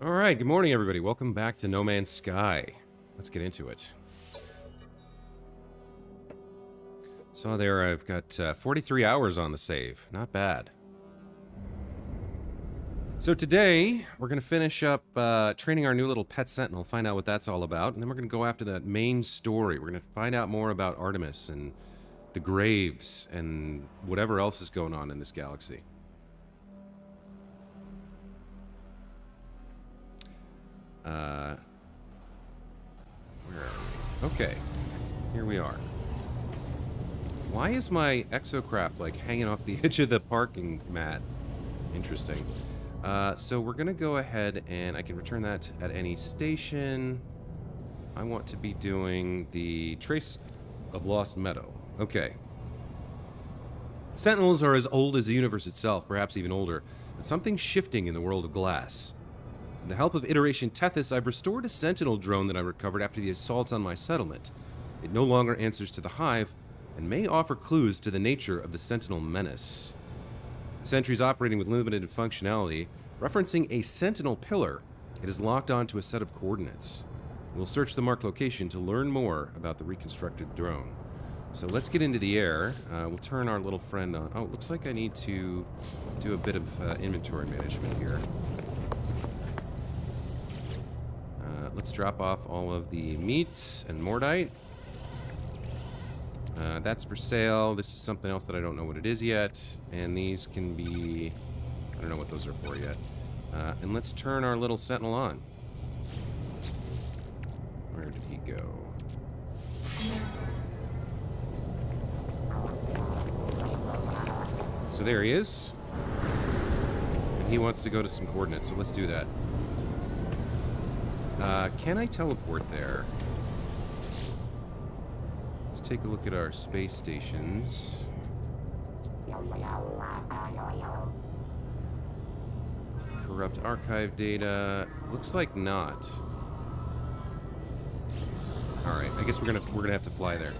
All right, good morning, everybody. Welcome back to No Man's Sky. Let's get into it. So there, I've got 43 hours on the save. Not bad. So today, we're going to finish up training our new little pet sentinel, find out what that's all about, and then we're going to go after that main story. We're going to find out more about Artemis and the graves and whatever else is going on in this galaxy. Where are we? Okay, here we are. Why is my exocraft like hanging off the edge of the parking mat? Interesting. So we're gonna go ahead and I can return that at any station. I want to be doing the Trace of Lost Meadow. Okay. Sentinels are as old as the universe itself, perhaps even older, but something's shifting in the world of glass. With the help of Iteration Tethys, I've restored a Sentinel drone that I recovered after the assault on my settlement. It no longer answers to the Hive, and may offer clues to the nature of the Sentinel menace. The sentry is operating with limited functionality. Referencing a Sentinel pillar, it is locked onto a set of coordinates. We'll search the marked location to learn more about the reconstructed drone. So let's get into the air. We'll turn our little friend on. Oh, it looks like I need to do a bit of inventory management here. Let's drop off all of the meats and mordite. That's for sale. This is something else that I don't know what it is yet. And these can be... I don't know what those are for yet. And let's turn our little sentinel on. Where did he go? So there he is. And he wants to go to some coordinates, so let's do that. Can I teleport there? Let's take a look at our space stations. Corrupt archive data. Looks like not. All right, I guess we're gonna have to fly there.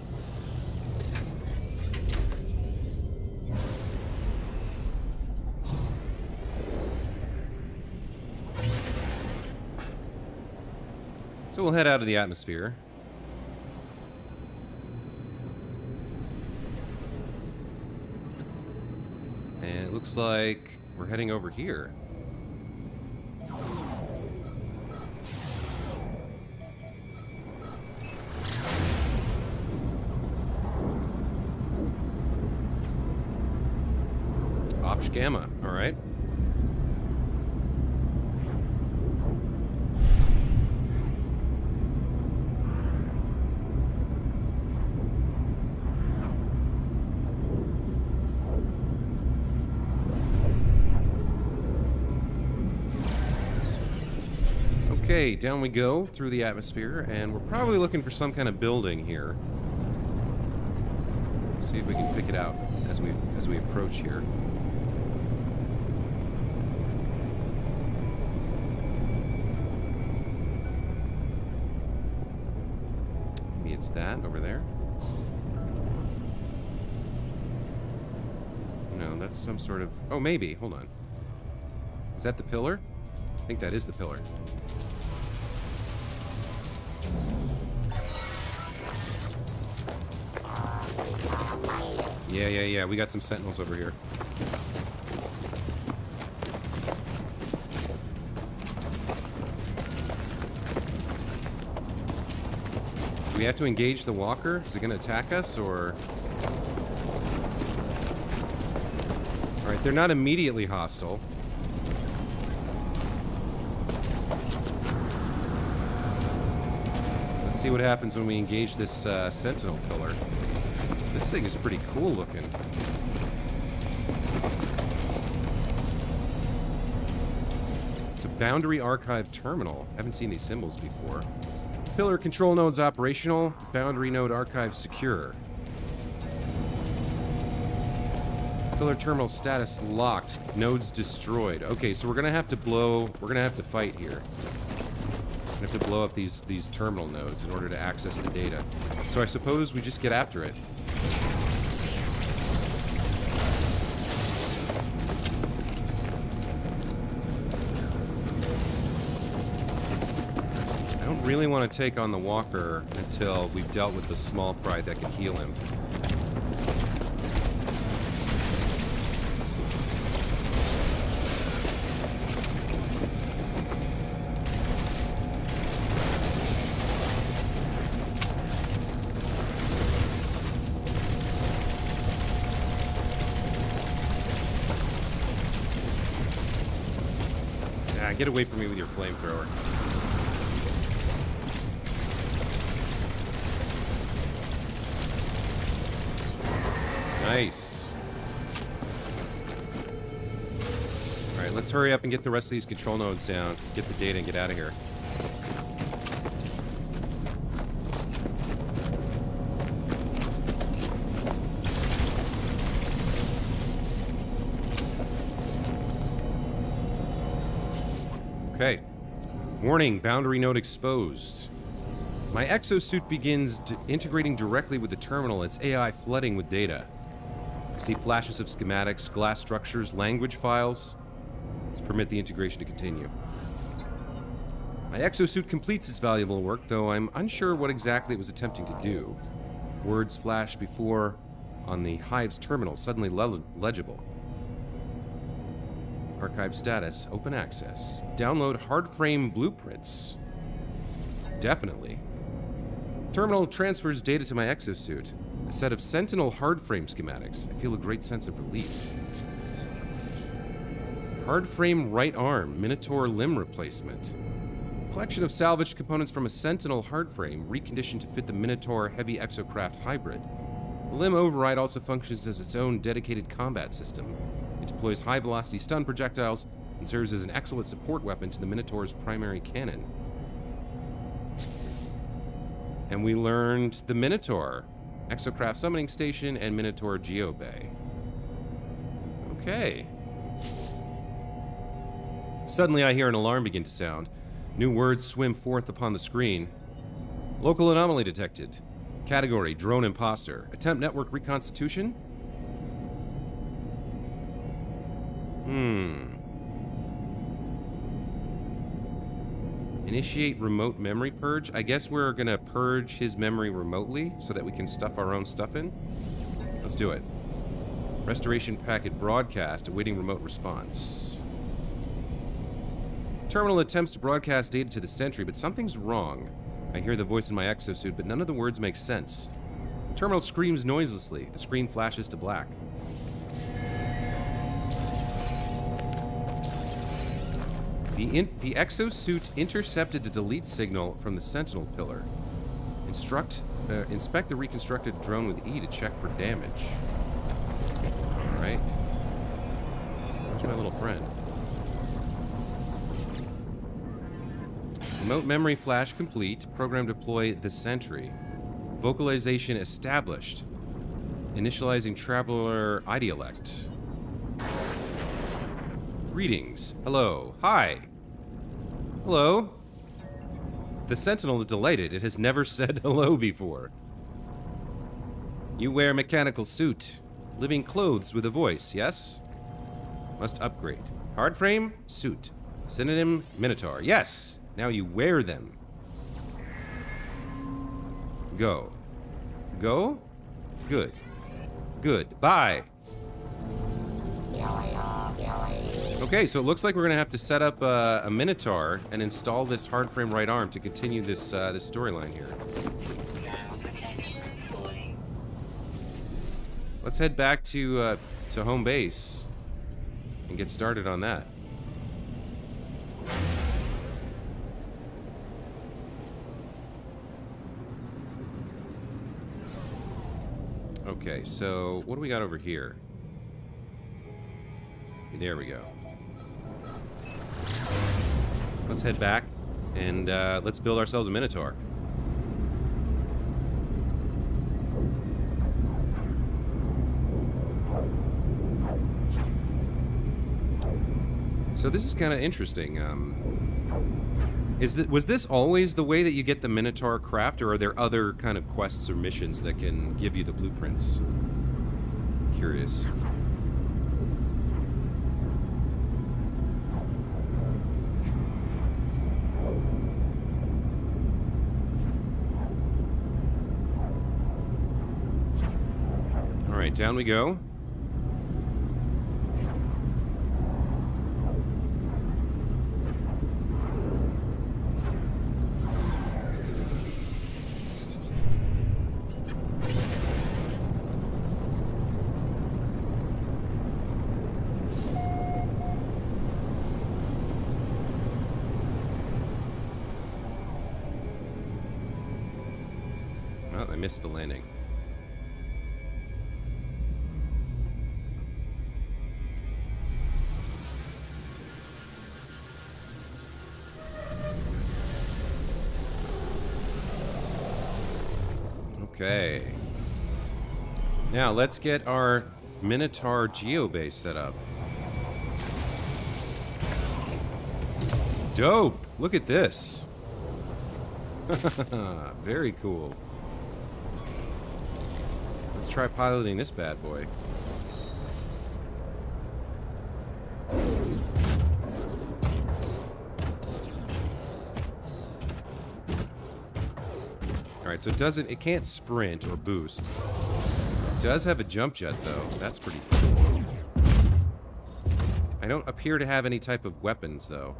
So we'll head out of the atmosphere. And it looks like we're heading over here. Opsh Gamma, all right. Okay, down we go through the atmosphere, and we're probably looking for some kind of building here. See if we can pick it out as we approach here. Maybe it's that over there. No, that's some sort of... Oh, maybe. Hold on. Is that the pillar? I think that is the pillar. Yeah. We got some sentinels over here. Do we have to engage the walker? Is it going to attack us, or... Alright, they're not immediately hostile. Let's see what happens when we engage this sentinel pillar. This thing is pretty cool looking. It's a Boundary Archive terminal. Haven't seen these symbols before. Pillar control nodes operational. Boundary node archive secure. Pillar terminal status locked. Nodes destroyed. Okay, so we're gonna have to fight here. We're gonna have to blow up these terminal nodes in order to access the data. So I suppose we just get after it. really want to take on the walker until we've dealt with the small fry that can heal him. Get away from me with your flamethrower. Nice. Alright, let's hurry up and get the rest of these control nodes down. Get the data and get out of here. Okay. Warning, boundary node exposed. My exosuit begins integrating directly with the terminal, its AI flooding with data. I see flashes of schematics, glass structures, language files. Let's permit the integration to continue. My exosuit completes its valuable work, though I'm unsure what exactly it was attempting to do. Words flash before on the Hive's terminal, suddenly legible. Archive status, open access. Download hard-frame blueprints. Definitely. Terminal transfers data to my exosuit. A set of sentinel hard-frame schematics. I feel a great sense of relief. Hard-frame right arm, Minotaur limb replacement. Collection of salvaged components from a sentinel hard-frame, reconditioned to fit the Minotaur heavy exocraft hybrid. The limb override also functions as its own dedicated combat system. It deploys high-velocity stun projectiles and serves as an excellent support weapon to the Minotaur's primary cannon. And we learned the Minotaur, Exocraft Summoning Station, and Minotaur Geobay. Okay. Suddenly I hear an alarm begin to sound. New words swim forth upon the screen. Local anomaly detected. Category, drone imposter. Attempt network reconstitution? Initiate remote memory purge. I guess we're gonna purge his memory remotely so that we can stuff our own stuff in. Let's do it. Restoration packet broadcast, awaiting remote response. Terminal attempts to broadcast data to the sentry, but something's wrong. I hear the voice in my exosuit, but none of the words make sense. The terminal screams noiselessly. The screen flashes to black. The exosuit intercepted a delete signal from the sentinel pillar. Inspect the reconstructed drone with E to check for damage. Alright. Where's my little friend? Remote memory flash complete. Program deploy the sentry. Vocalization established. Initializing traveler idiolect. Greetings. Hello. Hi. Hello. The sentinel is delighted. It has never said hello before. You wear mechanical suit. Living clothes with a voice, yes? Must upgrade. Hard frame, suit. Synonym, Minotaur. Yes! Now you wear them. Go. Go? Good. Good. Bye. Okay, so it looks like we're gonna have to set up a Minotaur and install this hard frame right arm to continue this this storyline here. Let's head back to home base and get started on that. Okay, so what do we got over here? There we go. Let's head back and let's build ourselves a Minotaur. So this is kind of interesting. Was this always the way that you get the Minotaur craft, or are there other kind of quests or missions that can give you the blueprints? Curious. Alright, down we go. Well, I missed the landing. Okay. Now, let's get our Minotaur geobase set up. Dope! Look at this. Very cool. Let's try piloting this bad boy. Alright, so it can't sprint or boost. It does have a jump jet, though. That's pretty cool. I don't appear to have any type of weapons, though.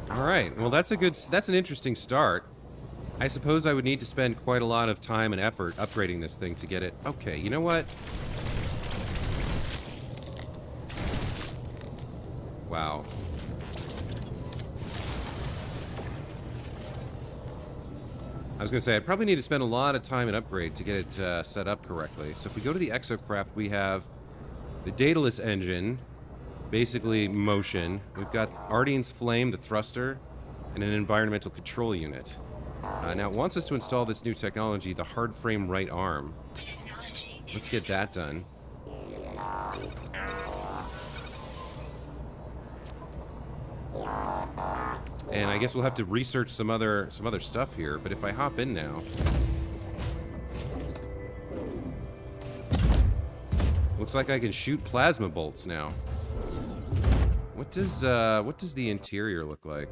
Alright, well that's an interesting start. I suppose I would need to spend quite a lot of time and effort upgrading this thing to get it. Okay, you know what? Wow. I was going to say, I probably need to spend a lot of time and upgrade to get it set up correctly. So if we go to the exocraft, we have the Daedalus engine, basically motion. We've got Ardian's Flame, the thruster, and an environmental control unit. Now it wants us to install this new technology, the hard frame right arm. Let's get that done. And I guess we'll have to research some other stuff here, but if I hop in now, looks like I can shoot plasma bolts now. What does the interior look like?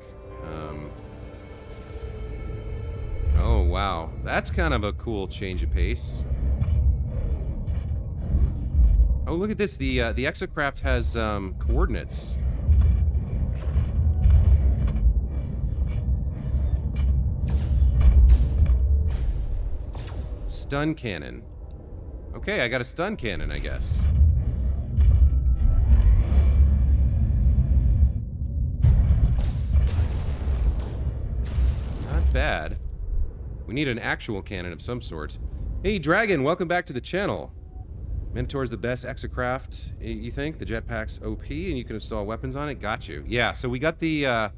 Oh wow, that's kind of a cool change of pace. Oh, look at this. The exocraft has coordinates. Stun cannon. Okay, I got a stun cannon, I guess. Not bad. We need an actual cannon of some sort. Hey, Dragon, welcome back to the channel. Minotaur's the best exocraft, you think? The jetpack's OP, and you can install weapons on it? Got you. Yeah, so we got the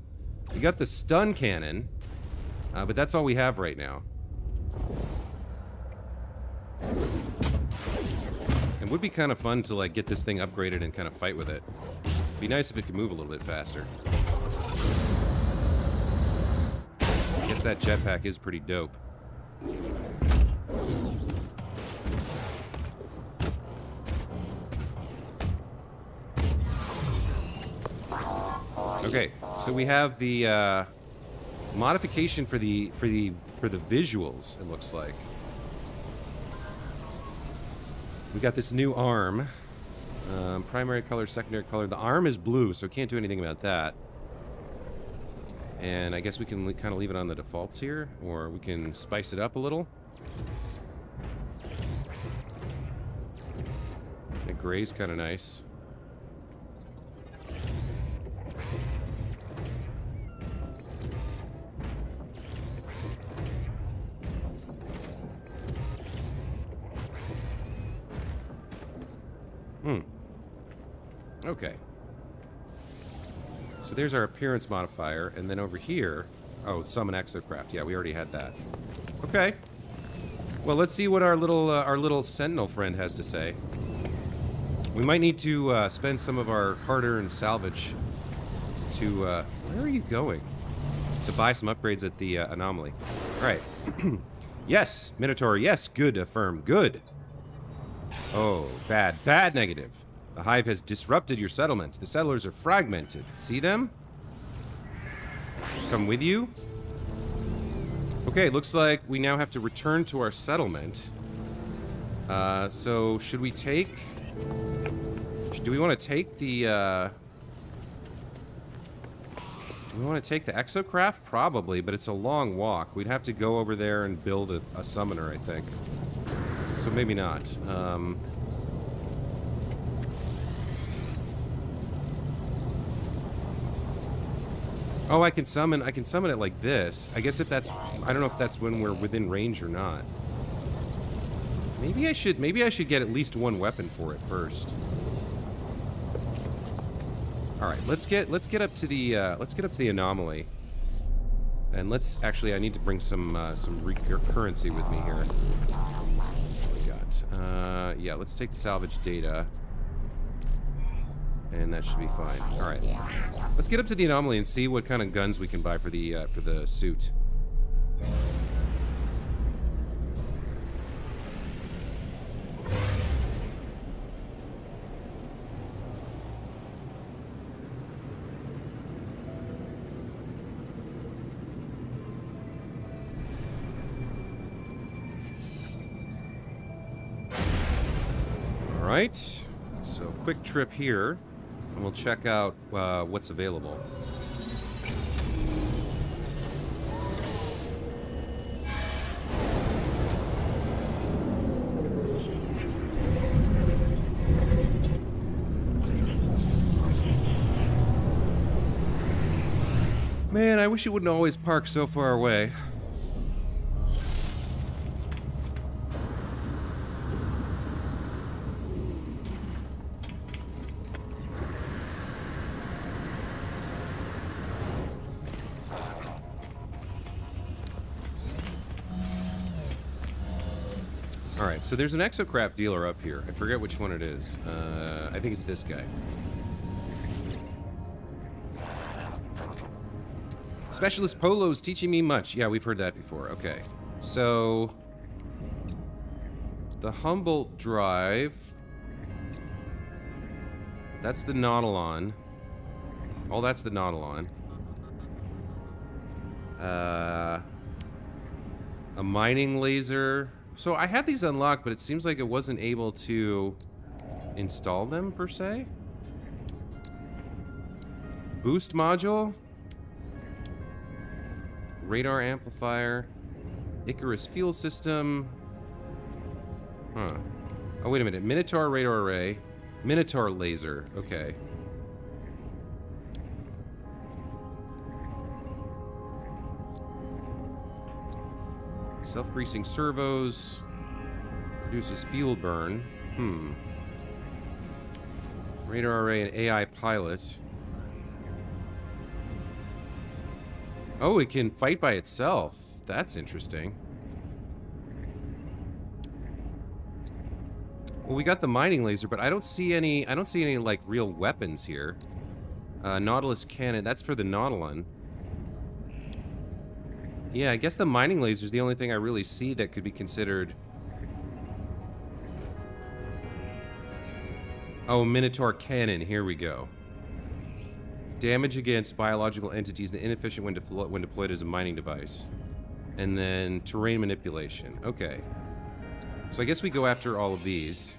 stun cannon, but that's all we have right now. It would be kind of fun to, like, get this thing upgraded and kind of fight with it. It'd be nice if it could move a little bit faster. I guess that jetpack is pretty dope. Okay, so we have the modification for the visuals, it looks like. We got this new arm. Primary color, secondary color. The arm is blue, so can't do anything about that. And I guess we can kind of leave it on the defaults here, or we can spice it up a little. The gray's kind of nice. Okay. So there's our appearance modifier, and then over here... Oh, summon exocraft. Yeah, we already had that. Okay. Well, let's see what our little sentinel friend has to say. We might need to spend some of our hard-earned salvage to... where are you going? To buy some upgrades at the anomaly. Alright. Yes, Minotaur, yes, good, affirm, good. Oh, bad, bad negative. The hive has disrupted your settlement. The settlers are fragmented. See them? Come with you? Okay, looks like we now have to return to our settlement. So should we take... Do we want to take the, Do we want to take the exocraft? Probably, but it's a long walk. We'd have to go over there and build a summoner, I think. So maybe not. Oh, I can summon it like this. I guess if that's... I don't know if that's when we're within range or not. Maybe I should get at least one weapon for it first. All right, let's get up to the anomaly. And I need to bring some currency with me here. What we got? Yeah, let's take the salvage data. And that should be fine. All right. Let's get up to the anomaly and see what kind of guns we can buy for the suit. All right. So quick trip here. And we'll check out what's available. Man, I wish it wouldn't always park so far away. Alright, so there's an exocraft dealer up here. I forget which one it is. I think it's this guy. Specialist Polo's teaching me much. Yeah, we've heard that before. Okay. So... the Humboldt Drive. That's the Nautilon. Oh, that's the Nautilon. A mining laser... So I had these unlocked, but it seems like it wasn't able to install them, per se. Boost module. Radar amplifier. Icarus fuel system. Huh. Oh, wait a minute. Minotaur radar array. Minotaur laser. Okay. Self-greasing servos. Reduces fuel burn. Radar array and AI pilot. Oh, it can fight by itself. That's interesting. Well, we got the mining laser, but I don't see any like real weapons here. Nautilus cannon. That's for the Nautilon. Yeah, I guess the mining laser is the only thing I really see that could be considered... Oh, Minotaur cannon. Here we go. Damage against biological entities and inefficient when deployed as a mining device. And then terrain manipulation. Okay. So I guess we go after all of these.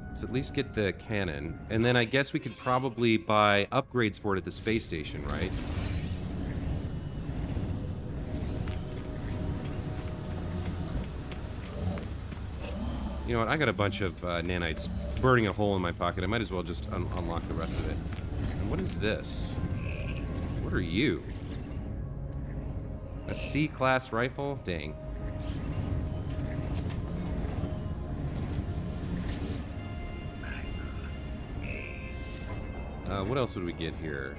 Let's at least get the cannon. And then I guess we could probably buy upgrades for it at the space station, right? You know what? I got a bunch of nanites burning a hole in my pocket. I might as well just unlock the rest of it. And what is this? What are you? A C-class rifle? Dang. What else would we get here?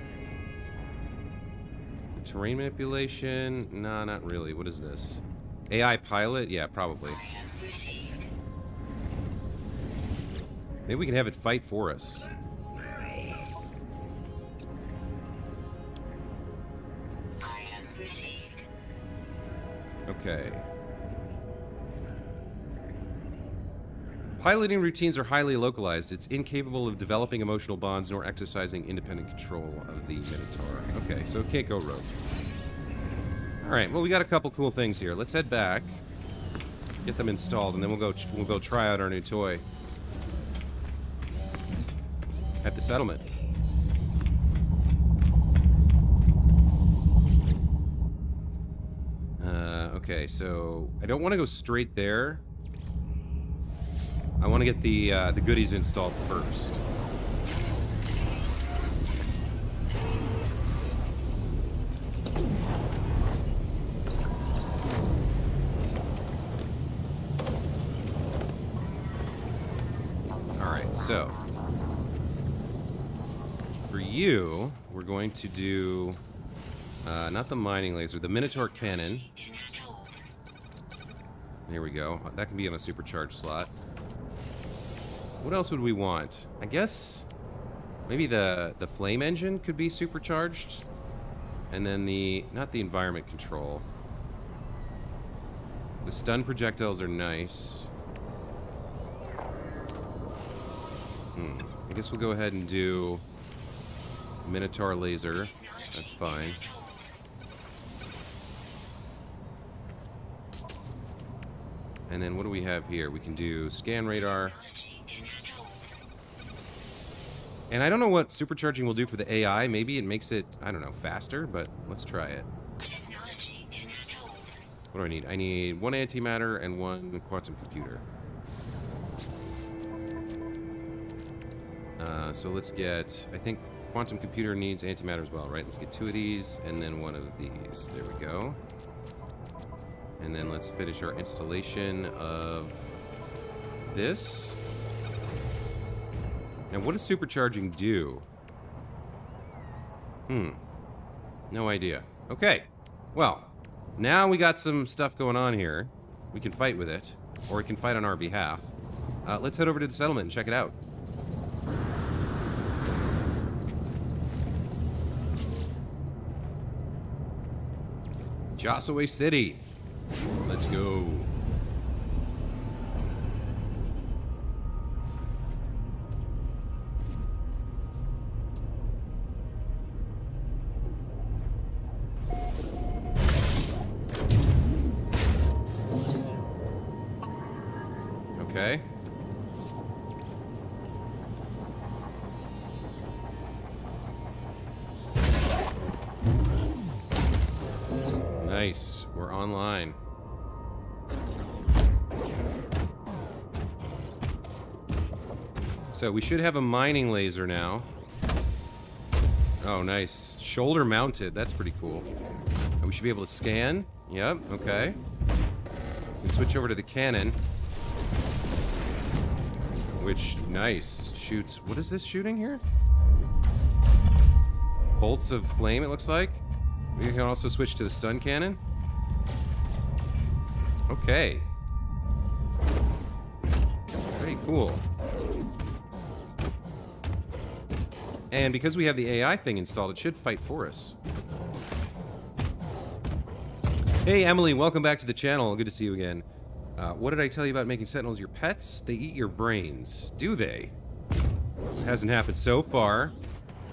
Terrain manipulation? Nah, not really. What is this? AI pilot? Yeah, probably. Maybe we can have it fight for us. Okay. Piloting routines are highly localized. It's incapable of developing emotional bonds nor exercising independent control of the Minotaur. Okay, so it can't go rogue. Alright, well, we got a couple cool things here. Let's head back. Get them installed, and then we'll go try out our new toy. At the settlement. Okay, so I don't want to go straight there. I want to get the goodies installed first. All right, so for you, we're going to do not the mining laser, the Minotaur cannon. There we go. That can be on a supercharged slot. What else would we want? I guess maybe the flame engine could be supercharged. And then not the environment control. The stun projectiles are nice. I guess we'll go ahead and do Minotaur laser. That's fine. And then what do we have here? We can do scan radar. And I don't know what supercharging will do for the AI. Maybe it makes it, I don't know, faster, but let's try it. What do I need? I need 1 antimatter and 1 quantum computer. So let's get, I think quantum computer needs antimatter as well, right? Let's get 2 of these and then 1 of these. There we go. And then let's finish our installation of this. Now, what does supercharging do? No idea. Okay. Well, now we got some stuff going on here. We can fight with it, or it can fight on our behalf. Let's head over to the settlement and check it out. Jossaway City. Let's go. Okay. Nice. We're online. So we should have a mining laser now. Oh, nice. Shoulder mounted. That's pretty cool. We should be able to scan. Yep, okay. We can switch over to the cannon. Which, nice. Shoots. What is this shooting here? Bolts of flame, it looks like. We can also switch to the stun cannon. Okay. Pretty cool. And because we have the AI thing installed, it should fight for us. Hey, Emily, welcome back to the channel. Good to see you again. What did I tell you about making sentinels your pets? They eat your brains. Do they? It hasn't happened so far.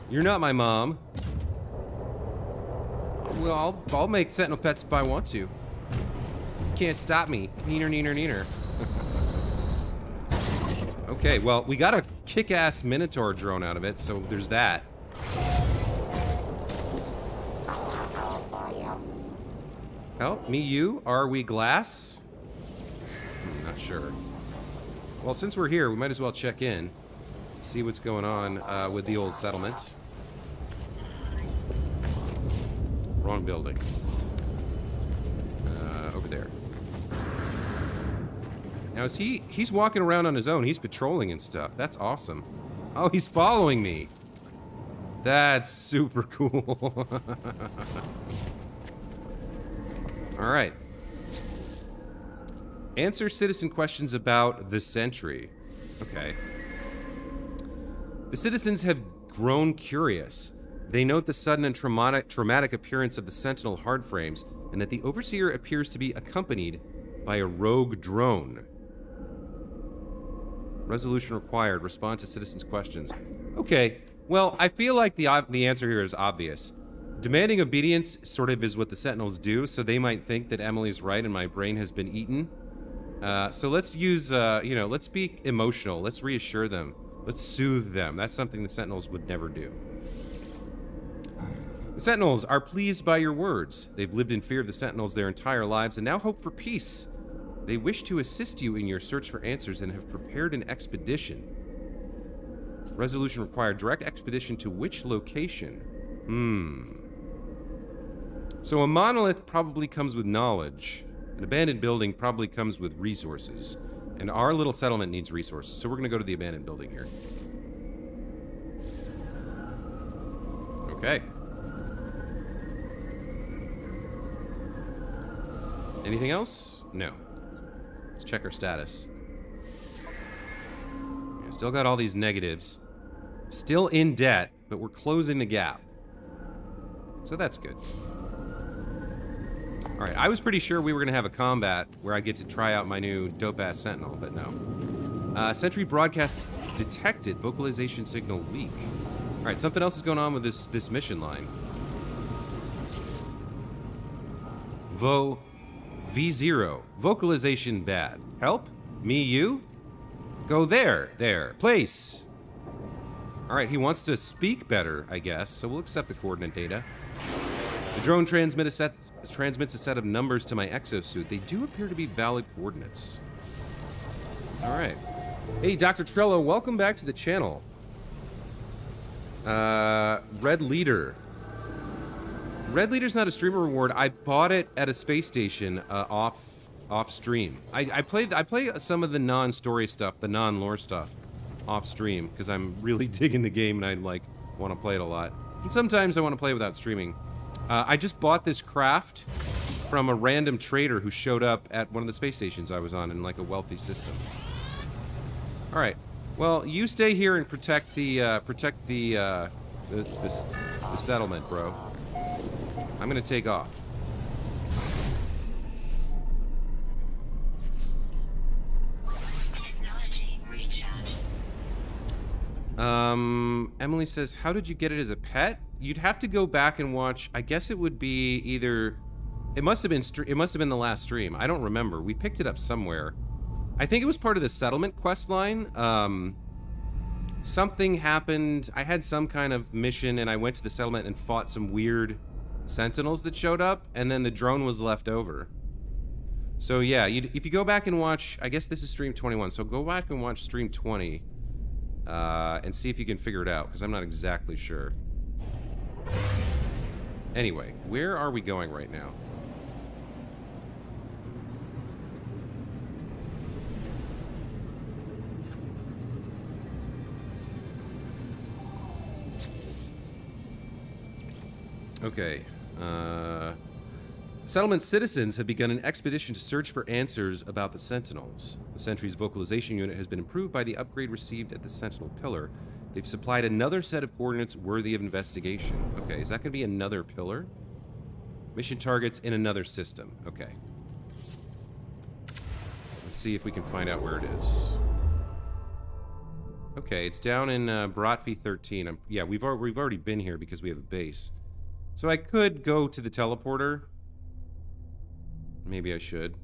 You're not my mom. Well, I'll make sentinel pets if I want to. Can't stop me. Neener, neener, neener. Okay, well, we got a kick-ass Minotaur drone out of it, so there's that. Help me, you? Are we glass? Not sure. Well, since we're here, we might as well check in. See what's going on with the old settlement. Wrong building. Over there. Now, is he's walking around on his own. He's patrolling and stuff. That's awesome. Oh, he's following me. That's super cool. All right. Answer citizen questions about the Sentry. Okay. The citizens have grown curious. They note the sudden and traumatic appearance of the Sentinel hardframes and that the Overseer appears to be accompanied by a rogue drone. Resolution required. Respond to citizens' questions. Okay, well, I feel like the answer here is obvious. Demanding obedience sort of is what the Sentinels do, so they might think that Emily's right and my brain has been eaten. So let's use, let's be emotional. Let's reassure them. Let's soothe them. That's something the Sentinels would never do. The Sentinels are pleased by your words. They've lived in fear of the Sentinels their entire lives and now hope for peace. They wish to assist you in your search for answers and have prepared an expedition. Resolution required. Direct expedition to which location? So a monolith probably comes with knowledge. An abandoned building probably comes with resources. And our little settlement needs resources, so we're going to go to the abandoned building here. Okay. Anything else? No. Let's check our status. Yeah, still got all these negatives. Still in debt, but we're closing the gap. So that's good. Alright, I was pretty sure we were going to have a combat where I get to try out my new dope-ass Sentinel, but no. Sentry broadcast detected. Vocalization signal weak. Alright, something else is going on with this mission line. V0. Vocalization bad. Help? Me, you? Go there. There. Place. Alright, he wants to speak better, I guess, so we'll accept the coordinate data. The drone transmits a set of numbers to my exosuit. They do appear to be valid coordinates. Alright. Hey, Dr. Trello, welcome back to the channel. Red Leader. Red Leader's not a streamer reward. I bought it at a space station off stream. I play some of the non-story stuff, the non-lore stuff off stream because I'm really digging the game and I want to play it a lot. And sometimes I want to play without streaming. I just bought this craft from a random trader who showed up at one of the space stations I was on in like a wealthy system. All right. Well, you stay here and protect the settlement, bro. I'm gonna take off. Technology recharge. Emily says, how did you get it as a pet? You'd have to go back and watch. I guess it would be either. It must have been the last stream. I don't remember. We picked it up somewhere. I think it was part of the settlement quest line. Something happened. I had some kind of mission, and I went to the settlement and fought some weird sentinels that showed up, and then the drone was left over. So yeah, if you go back and watch, I guess this is stream 21. So go back and watch stream 20, and see if you can figure it out, because I'm not exactly sure. Anyway, where are we going right now? Okay. Settlement citizens have begun an expedition to search for answers about the Sentinels. The Sentry's vocalization unit has been improved by the upgrade received at the Sentinel Pillar. They've supplied another set of coordinates worthy of investigation. Okay, is that going to be another pillar? Mission targets in another system. Okay. Let's see if we can find out where it is. Okay, it's down in Bratvi 13. Yeah, we've already been here because we have a base. So I could go to the teleporter. Maybe I should.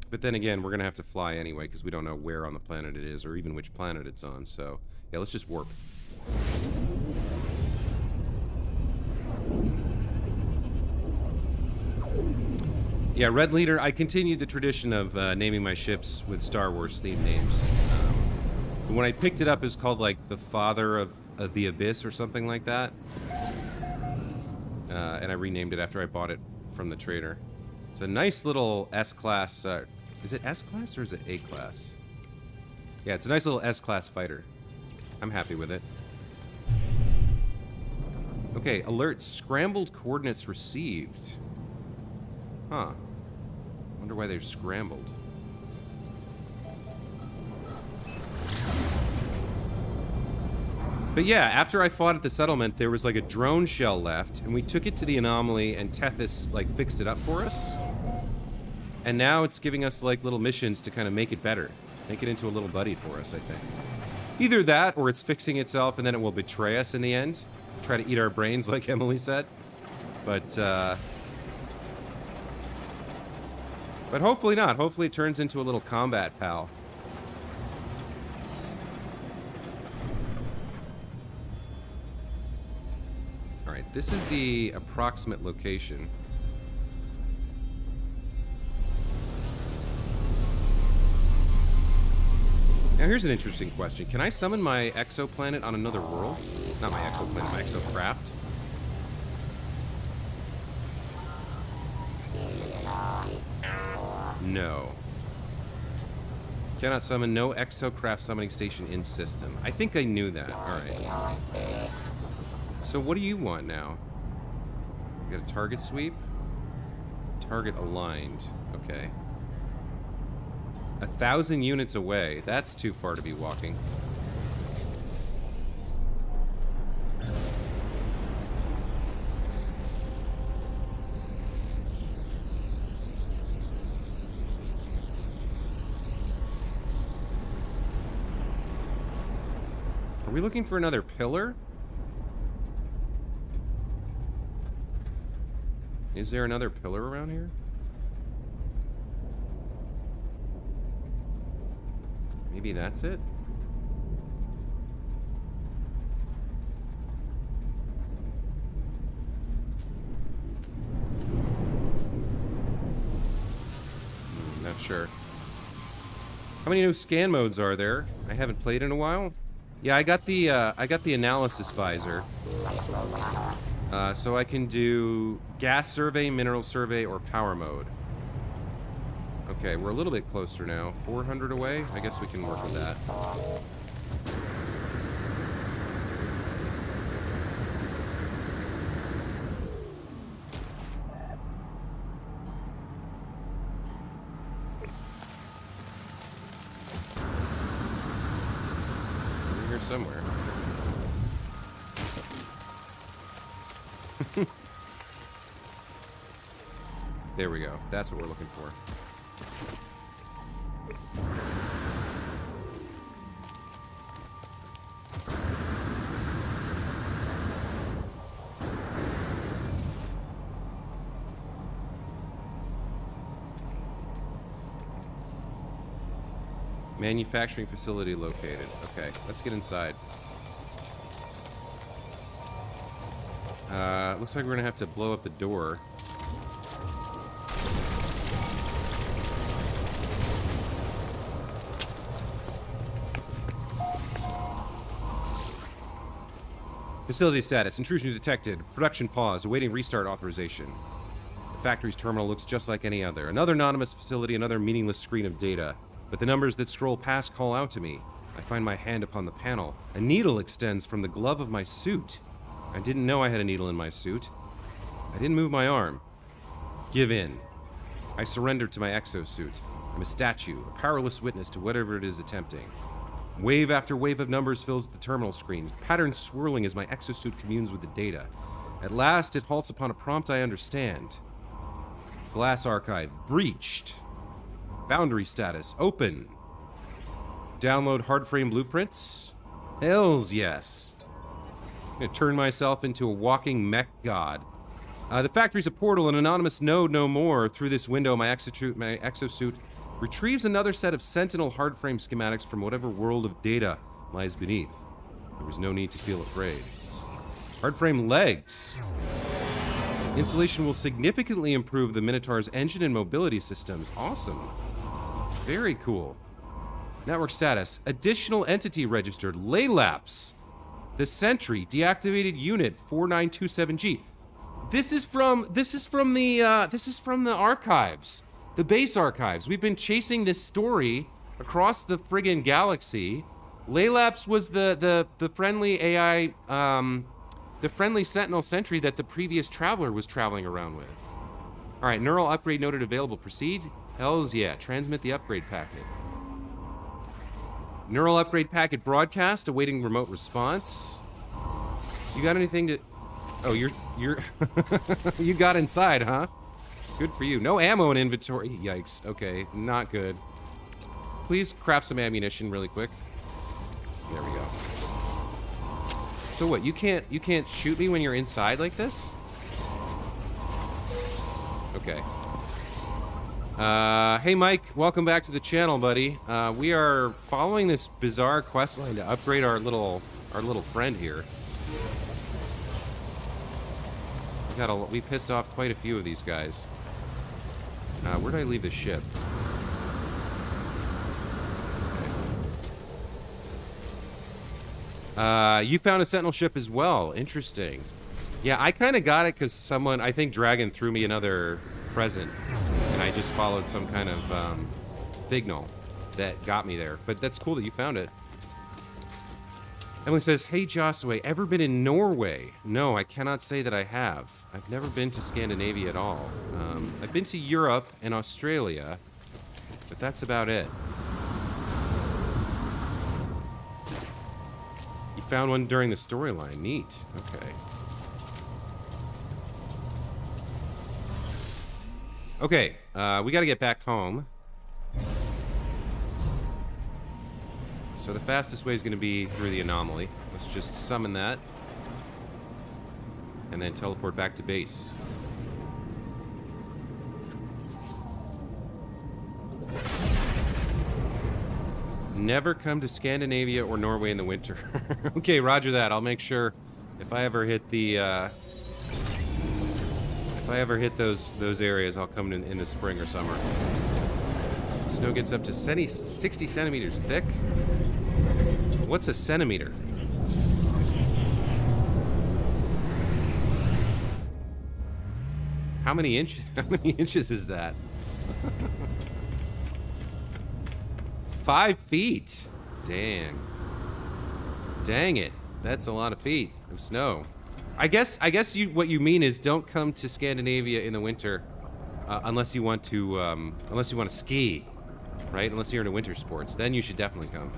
But then again, we're going to have to fly anyway because we don't know where on the planet it is or even which planet it's on. So, yeah, let's just warp. Yeah, Red Leader, I continued the tradition of naming my ships with Star Wars themed names. When I picked it up, it was called, like, the Father of the Abyss or something like that. And I renamed it after I bought it from the trader. It's a nice little S-Class... is it S-Class or is it A-Class? Yeah, it's a nice little S-Class fighter. I'm happy with it. Okay, alert. Scrambled coordinates received. Huh. Wonder why they're scrambled. But yeah, after I fought at the settlement, there was like a drone shell left, and we took it to the anomaly, and Tethys like fixed it up for us. And now it's giving us like little missions to kind of make it better. Make it into a little buddy for us, I think. Either that, or it's fixing itself and then it will betray us in the end. Try to eat our brains, like Emily said. But hopefully not. Hopefully it turns into a little combat pal. Alright, this is the approximate location. Now here's an interesting question. Can I summon my exoplanet on another world? Not my exoplanet, my exocraft. No. Cannot summon, no exocraft summoning station in system. I think I knew that. Alright. So what do you want now? You got a target sweep? Target aligned. Okay. 1,000 units away. That's too far to be walking. Are we looking for another pillar? Is there another pillar around here? Maybe that's it? Not sure. How many new scan modes are there? I haven't played in a while. Yeah, I got the analysis visor. So I can do gas survey, mineral survey, or power mode. Okay, we're a little bit closer now. 400 away? I guess we can work with that. We're here somewhere. There we go. That's what we're looking for. Manufacturing facility located. Okay, let's get inside. Looks like we're gonna have to blow up the door. Facility status. Intrusion detected. Production pause. Awaiting restart authorization. The factory's terminal looks just like any other. Another anonymous facility, another meaningless screen of data. But the numbers that scroll past call out to me. I find my hand upon the panel. A needle extends from the glove of my suit. I didn't know I had a needle in my suit. I didn't move my arm. Give in. I surrender to my exosuit. I'm a statue, a powerless witness to whatever it is attempting. Wave after wave of numbers fills the terminal screen, patterns swirling as my exosuit communes with the data. At last, it halts upon a prompt I understand. Glass archive breached. Boundary status open. Download hardframe blueprints? Hells yes. I'm gonna turn myself into a walking mech god. The factory's a portal, an anonymous node no more. Through this window, my exosuit retrieves another set of sentinel hardframe schematics from whatever world of data lies beneath. There was no need to feel afraid. Hardframe legs. Installation will significantly improve the Minotaur's engine and mobility systems. Awesome. Very cool. Network status. Additional entity registered. Laylapse. The Sentry. Deactivated unit 4927G. This is from the archives. The base archives. We've been chasing this story across the friggin' galaxy. Laylapse was the friendly AI, the friendly Sentinel Sentry that the previous traveler was traveling around with. All right, neural upgrade noted available. Proceed. Hells yeah. Transmit the upgrade packet. Neural upgrade packet broadcast, awaiting remote response. You got anything to... Oh, you're... You got inside, huh? Good for you. No ammo in inventory. Yikes. Okay, not good. Please craft some ammunition really quick. There we go. So what, you can't shoot me when you're inside like this? Okay. Hey Mike, welcome back to the channel, buddy. We are following this bizarre quest line to upgrade our little friend here. We pissed off quite a few of these guys. Where did I leave the ship? You found a sentinel ship as well. Interesting. Yeah, I kind of got it because someone, I think Dragon threw me another present, and I just followed some kind of signal that got me there. But that's cool that you found it. Emily says, hey Josue, ever been in Norway? No, I cannot say that I have. I've never been to Scandinavia at all. I've been to Europe and Australia, but that's about it. You found one during the storyline. Neat. Okay. Okay, we gotta get back home. So the fastest way is gonna be through the anomaly. Let's just summon that. And then teleport back to base. Never come to Scandinavia or Norway in the winter. Okay, roger that. I'll make sure if I ever hit the those areas, I'll come in the spring or summer. Snow gets up to 60 centimeters thick. What's a centimeter? How many inches is that? 5 feet. Dang it. That's a lot of feet of snow. I guess what you mean is don't come to Scandinavia in the winter unless you want to ski, right? Unless you're into winter sports, then you should definitely come.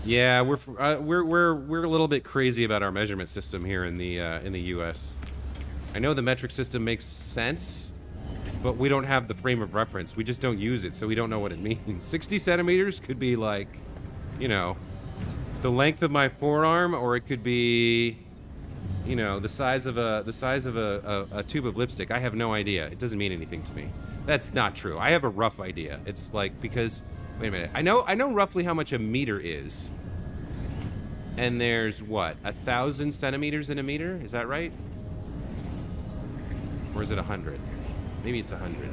Yeah, we're a little bit crazy about our measurement system here in the U.S. I know the metric system makes sense, but we don't have the frame of reference. We just don't use it, so we don't know what it means. 60 centimeters could be like, you know, the length of my forearm, or it could be, you know, the size of a tube of lipstick. I have no idea. It doesn't mean anything to me. That's not true. I have a rough idea. It's like, because wait a minute. I know roughly how much a meter is. And there's what, 1,000 centimeters in a meter? Is that right? Or is it 100? Maybe it's 100.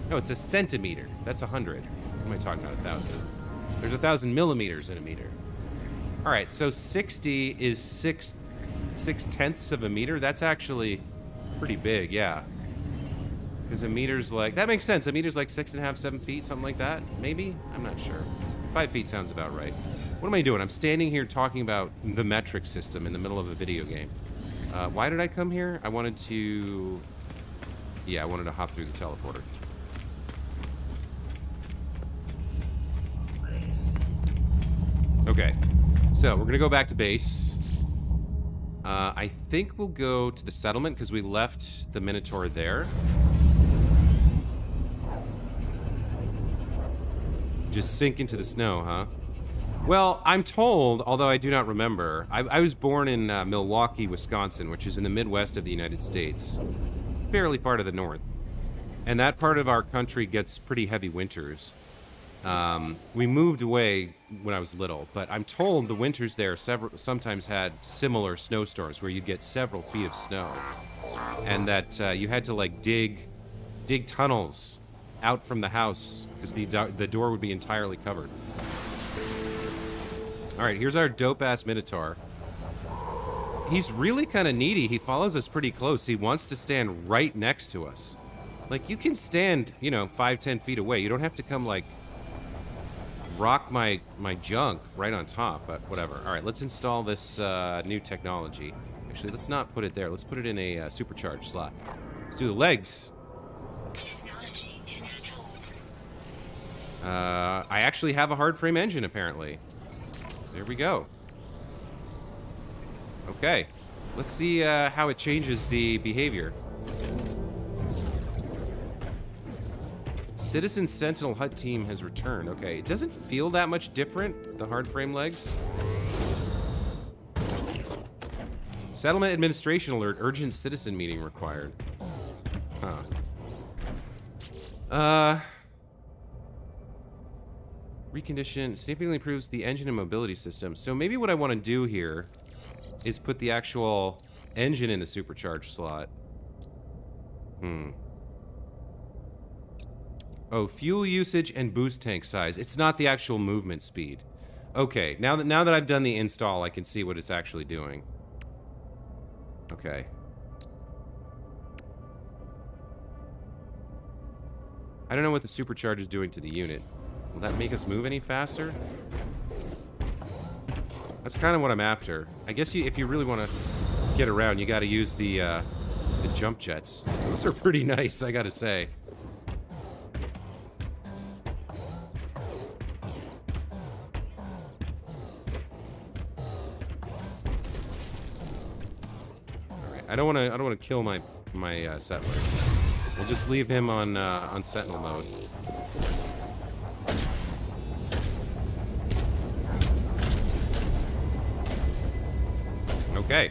No, it's a centimeter. That's 100. What am I talking about? 1,000. There's 1,000 millimeters in a meter. All right, so 60 is 6/10 of a meter. That's actually pretty big, yeah. Because a meter's like, that makes sense. A meter's like 6.5, 7 feet, something like that. Maybe? I'm not sure. 5 feet sounds about right. What am I doing? I'm standing here talking about the metric system in the middle of a video game. Why did I come here? I wanted to... Yeah, I wanted to hop through the teleporter. Okay, so we're gonna go back to base. I think we'll go to the settlement because we left the Minotaur there. Just sink into the snow, huh? Well, I'm told, although I do not remember, I was born in Milwaukee, Wisconsin, which is in the Midwest of the United States. Fairly far to the north. And that part of our country gets pretty heavy winters. We moved away when I was little, but I'm told the winters there sometimes had similar snowstorms where you'd get several feet of snow. And that you had to like dig tunnels out from the house because the door would be entirely covered. All right, here's our dope-ass Minotaur. He's really kind of needy. He follows us pretty close. He wants to stand right next to us. Like, you can stand, you know, 5-10 feet away. You don't have to come, like, rock my junk right on top, but whatever. All right, let's install this new technology. Actually, let's not put it there. Let's put it in a supercharged slot. Let's do the legs. I actually have a hard frame engine, apparently. There we go. Okay. Let's see how it changes the behavior. Citizen Sentinel Hut team has returned. Okay, it doesn't feel that much different, the hard frame legs. Settlement administration alert, urgent citizen meeting required. Huh. Recondition significantly improves the engine and mobility system. So maybe what I want to do here is put the actual engine in the supercharged slot. Oh, fuel usage and boost tank size. It's not the actual movement speed. Okay, now that I've done the install, I can see what it's actually doing. Okay. I don't know what the supercharge is doing to the unit. Will that make us move any faster? That's kind of what I'm after. I guess if you really want to get around, you got to use the jump jets. Those are pretty nice, I got to say. I don't want to kill my settler. We'll just leave him on sentinel mode. Okay,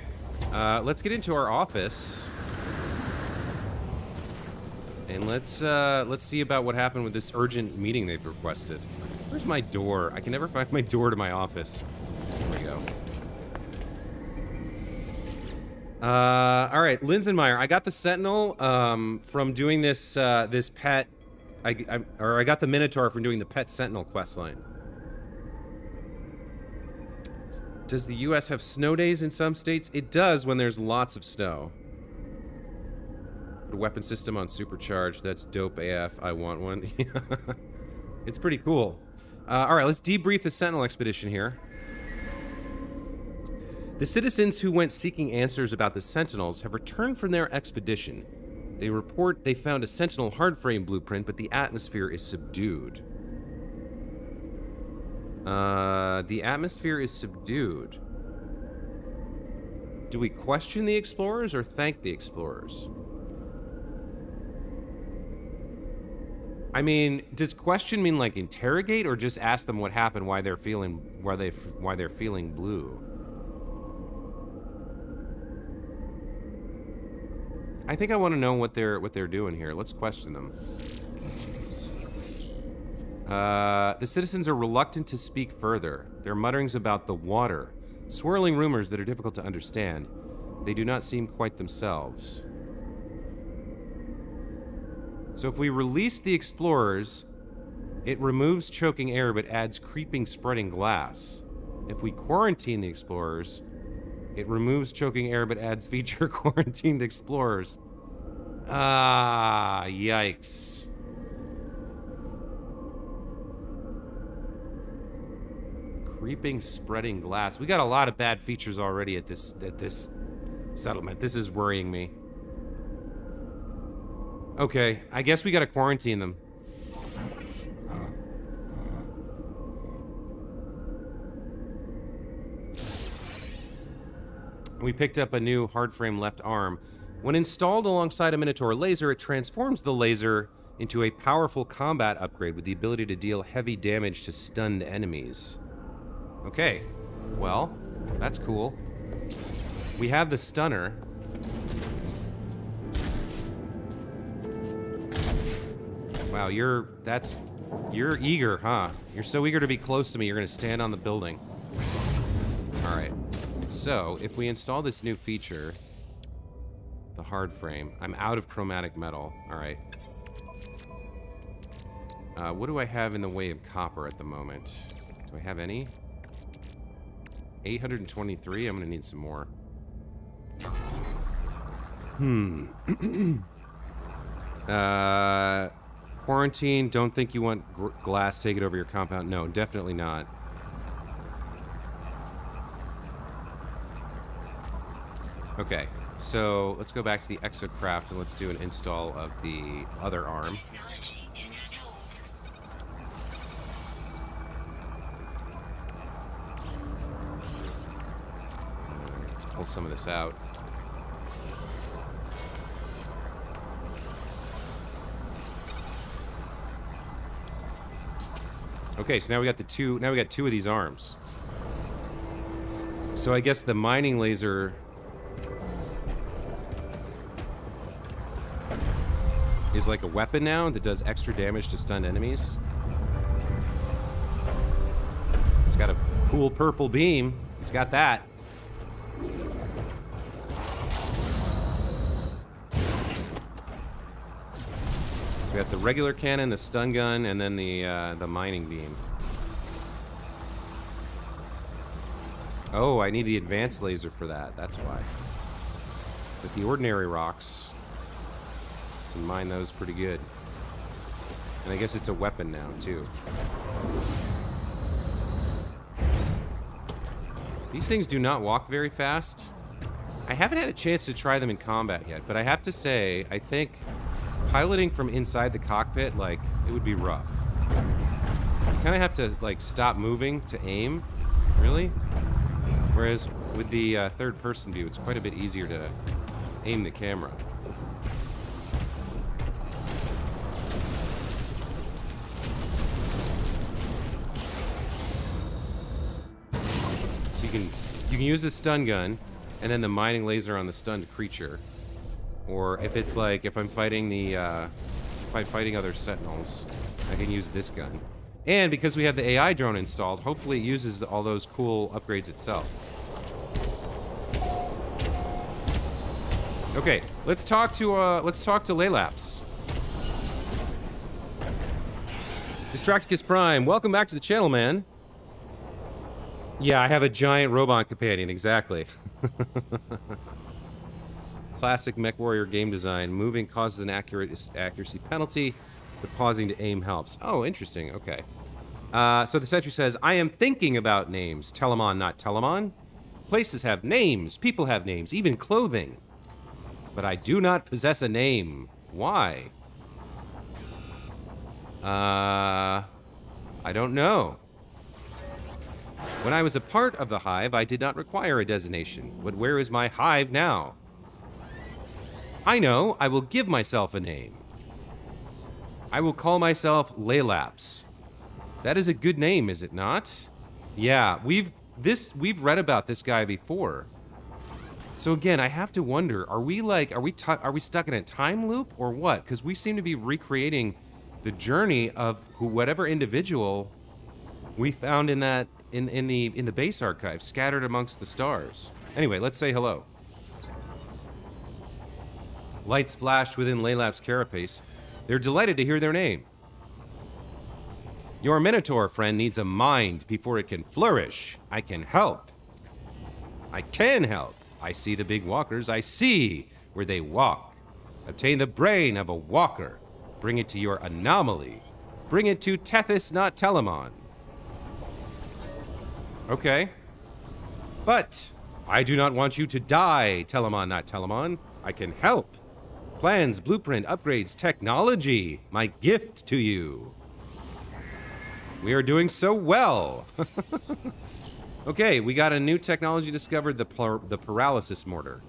let's get into our office, and let's see about what happened with this urgent meeting they've requested. Where's my door? I can never find my door to my office. There we go. All right, Linsenmeyer. I got the Sentinel from doing this this pet. I got the Minotaur from doing the pet Sentinel questline. Does the U.S. have snow days in some states? It does when there's lots of snow. Put a weapon system on supercharged. That's dope AF. I want one. It's pretty cool. All right, let's debrief the Sentinel expedition here. The citizens who went seeking answers about the Sentinels have returned from their expedition. They report they found a Sentinel hardframe blueprint, but the atmosphere is subdued. The atmosphere is subdued. Do we question the explorers or thank the explorers? I mean, does question mean like interrogate or just ask them what happened, why they're feeling blue? I think I want to know what they're doing here. Let's question them. The citizens are reluctant to speak further. Their mutterings about the water, swirling rumors that are difficult to understand. They do not seem quite themselves. So if we release the explorers, it removes choking air but adds creeping, spreading glass. If we quarantine the explorers, it removes choking air but adds feature quarantined explorers. Ah, yikes. Creeping, spreading glass. We got a lot of bad features already at this settlement. This is worrying me. Okay, I guess we gotta quarantine them. We picked up a new hardframe left arm. When installed alongside a Minotaur laser, it transforms the laser into a powerful combat upgrade with the ability to deal heavy damage to stunned enemies. Okay, well, that's cool. We have the stunner. Wow, you're eager, huh? You're so eager to be close to me, you're gonna stand on the building. All right. So, if we install this new feature, the hard frame, I'm out of chromatic metal. All right. What do I have in the way of copper at the moment? Do I have any? 823, I'm gonna need some more. Quarantine, don't think you want glass taken over your compound. No, definitely not. Okay, so let's go back to the exocraft and let's do an install of the other arm. pull some of this out. Okay, so now we got the two. Now we got two of these arms. So I guess the mining laser is like a weapon now that does extra damage to stunned enemies. It's got a cool purple beam. It's got that. So we got the regular cannon, the stun gun, and then the mining beam. Oh, I need the advanced laser for that. That's why. But the ordinary rocks, can mine those pretty good. And I guess it's a weapon now, too. These things do not walk very fast. I haven't had a chance to try them in combat yet, but I have to say, I think piloting from inside the cockpit, like, it would be rough. You kind of have to, like, stop moving to aim, really. Whereas with the third-person view, it's quite a bit easier to aim the camera. You can use the stun gun, and then the mining laser on the stunned creature. Or if it's like, if I'm fighting other sentinels, I can use this gun. And because we have the AI drone installed, hopefully it uses all those cool upgrades itself. Okay, let's talk to Laylaps. Distracticus Prime, welcome back to the channel, man. Yeah, I have a giant robot companion, exactly. Classic MechWarrior game design. Moving causes an accuracy penalty, but pausing to aim helps. Oh, interesting, okay. So the sentry says, I am thinking about names. Telemon, not Telemon. Places have names, people have names, even clothing. But I do not possess a name. Why? I don't know. When I was a part of the hive, I did not require a designation. But where is my hive now? I know, I will give myself a name. I will call myself Laylaps. That is a good name, is it not? Yeah, we've read about this guy before. So again, I have to wonder, are we stuck in a time loop or what? Because we seem to be recreating the journey of whatever individual we found in the base archive, scattered amongst the stars. Anyway, let's say hello. Lights flashed within Laylap's carapace. They're delighted to hear their name. Your Minotaur friend needs a mind before it can flourish. I can help. I can help. I see the big walkers. I see where they walk. Obtain the brain of a walker. Bring it to your anomaly. Bring it to Tethys, not Telemon. Okay. But I do not want you to die, Telemon, not Telemon. I can help. Plans, blueprint, upgrades, technology. My gift to you. We are doing so well. Okay, we got a new technology discovered, the paralysis mortar.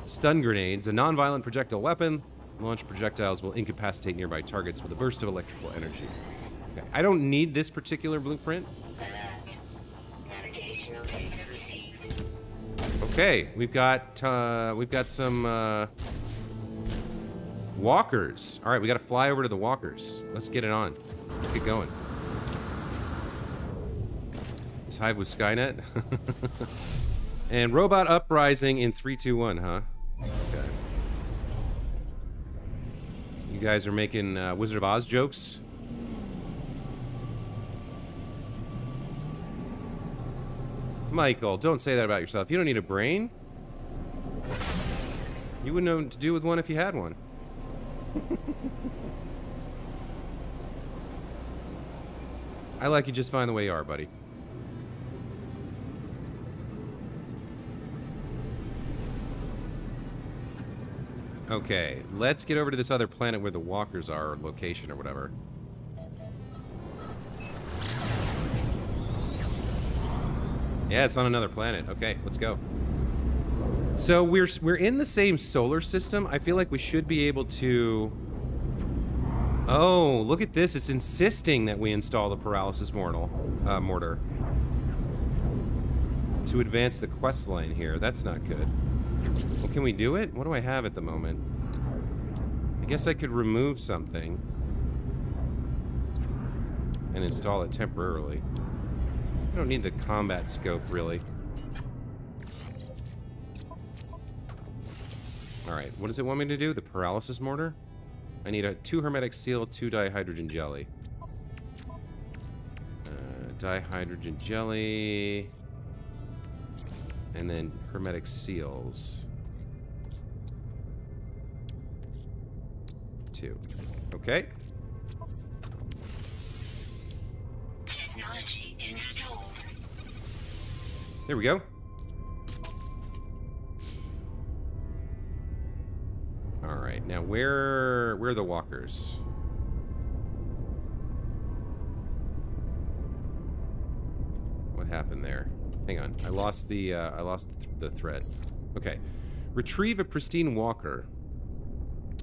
Stun grenades, a non-violent projectile weapon. Launch projectiles will incapacitate nearby targets with a burst of electrical energy. Okay, I don't need this particular blueprint. Okay, we've got some walkers. All right, we got to fly over to the walkers. Let's get it on. Let's get going. This hive with Skynet. And robot uprising in 3, 2, 1, huh? Okay. You guys are making Wizard of Oz jokes? Michael, don't say that about yourself. You don't need a brain. You wouldn't know what to do with one if you had one. I like you just fine the way you are, buddy. Okay, let's get over to this other planet where the walkers are, or location, or whatever. Yeah, it's on another planet. Okay, let's go. So we're in the same solar system. I feel like we should be able to... Oh, look at this. It's insisting that we install the paralysis mortar. To advance the quest line here. That's not good. Well, can we do it? What do I have at the moment? I guess I could remove something and install it temporarily. I don't need the combat scope, really. Alright, what does it want me to do? The paralysis mortar? I need a 2 hermetic seal, 2 dihydrogen jelly. Dihydrogen jelly... And then hermetic seals. 2. Okay. Technology installed. There we go. All right, now where are the walkers? What happened there? Hang on, I lost the thread. Okay, retrieve a pristine walker.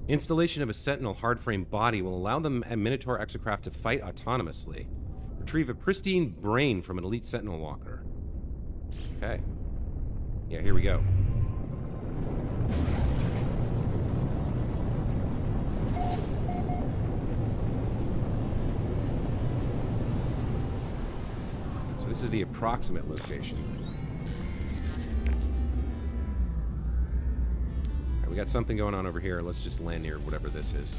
Installation of a sentinel hard-frame body will allow the Minotaur exocraft to fight autonomously. Retrieve a pristine brain from an elite sentinel walker. Okay. Yeah, here we go. So this is the approximate location. Alright, we got something going on over here. Let's just land near whatever this is.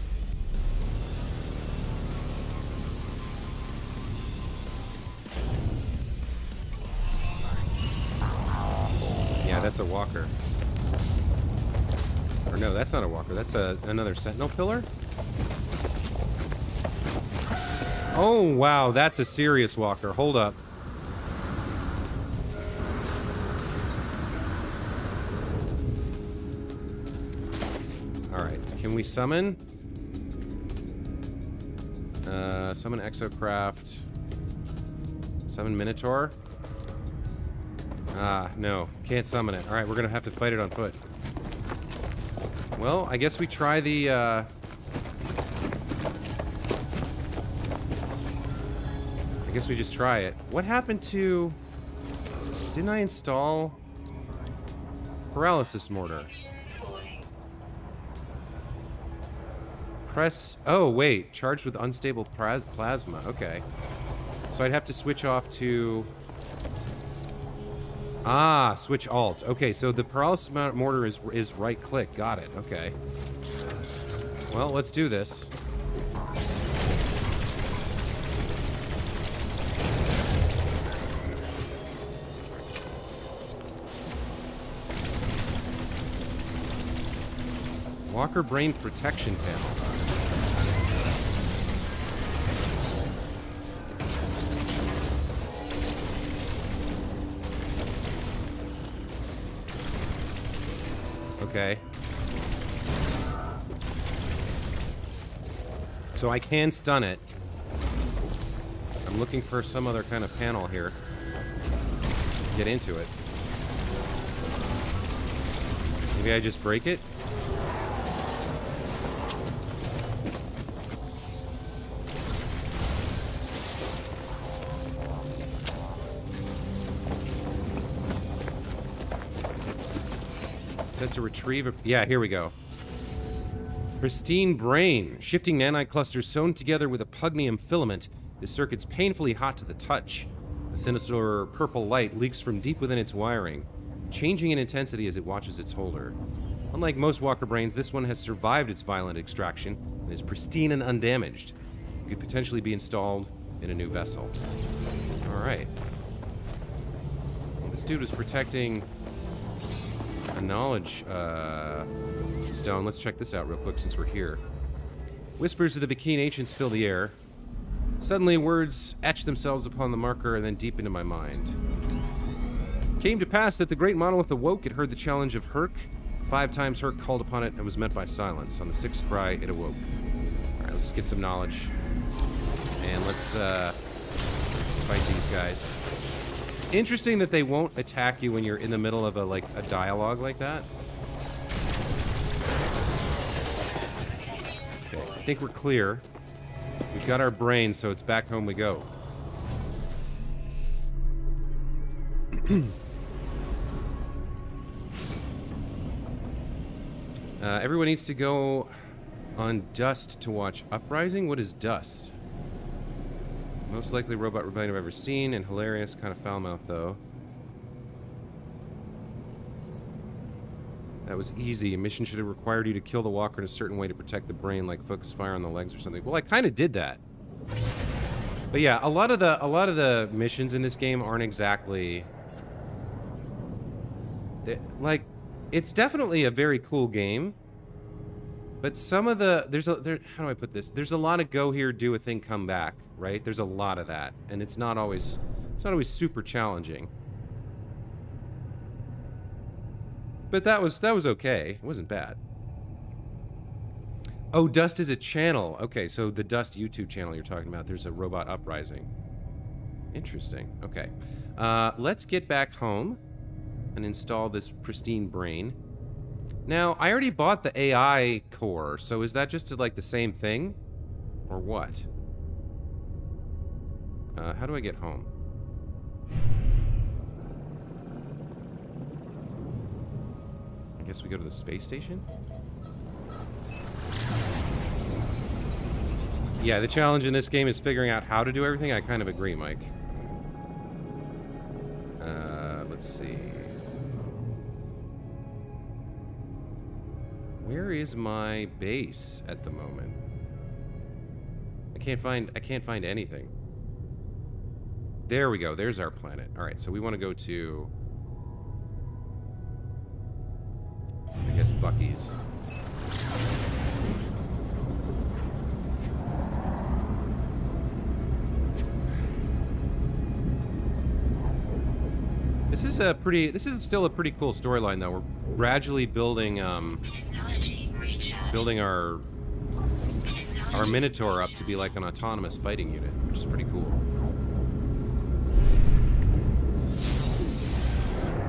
Yeah, that's a walker. Or no, that's not a walker. That's another sentinel pillar? Oh, wow, that's a serious walker. Hold up. Alright, can we summon? Summon Exocraft. Summon Minotaur. Ah, no. Can't summon it. Alright, we're gonna have to fight it on foot. Well, I guess we try the, I guess we just try it. What happened to... Didn't I install... Paralysis mortar? Press... Oh, wait. Charged with unstable plasma. Okay. So I'd have to switch off to... Ah, switch alt. Okay, so the paralysis mortar is right click. Got it. Okay. Well, let's do this. Walker Brain Protection Panel. Okay. So I can stun it. I'm looking for some other kind of panel here. Get into it. Maybe I just break it? It says to retrieve a... Yeah, here we go. Pristine brain. Shifting nanite clusters sewn together with a pugnium filament. This circuit's painfully hot to the touch. A sinister purple light leaks from deep within its wiring, changing in intensity as it watches its holder. Unlike most walker brains, this one has survived its violent extraction and is pristine and undamaged. It could potentially be installed in a new vessel. Alright. Well, this dude was protecting... a knowledge stone. Let's check this out real quick since we're here. Whispers of the Vakeen ancients fill the air. Suddenly, words etch themselves upon the marker and then deep into my mind. Came to pass that the great monolith awoke. It heard the challenge of Herc. 5 times Herc called upon it and was met by silence. On the 6th cry, it awoke. Alright, let's get some knowledge. And let's fight these guys. Interesting that they won't attack you when you're in the middle of a dialogue like that. Okay, I think we're clear. We've got our brain, so it's back home we go. Everyone needs to go on Dust to watch Uprising. What is Dust? Most likely robot rebellion I've ever seen, and hilarious, kind of foul-mouthed though. That was easy. A mission should have required you to kill the walker in a certain way to protect the brain, like focus fire on the legs or something. Well, I kind of did that. But yeah, a lot of the missions in this game aren't exactly like, it's definitely a very cool game. But some of the how do I put this? There's a lot of go here, do a thing, come back, right? There's a lot of that, and it's not always super challenging. But that was okay. It wasn't bad. Oh, Dust is a channel. Okay, so the Dust YouTube channel you're talking about, there's a robot uprising. Interesting. Okay. Let's get back home and install this pristine brain. Now, I already bought the AI core, so is that just like the same thing? Or what? How do I get home? I guess we go to the space station? Yeah, the challenge in this game is figuring out how to do everything. I kind of agree, Mike. Let's see. Where is my base at the moment? I can't find anything. There we go. There's our planet. All right, so we want to go to, I guess, Bucky's. This is still a pretty cool storyline, though. We're gradually building our Minotaur up to be like an autonomous fighting unit, which is pretty cool.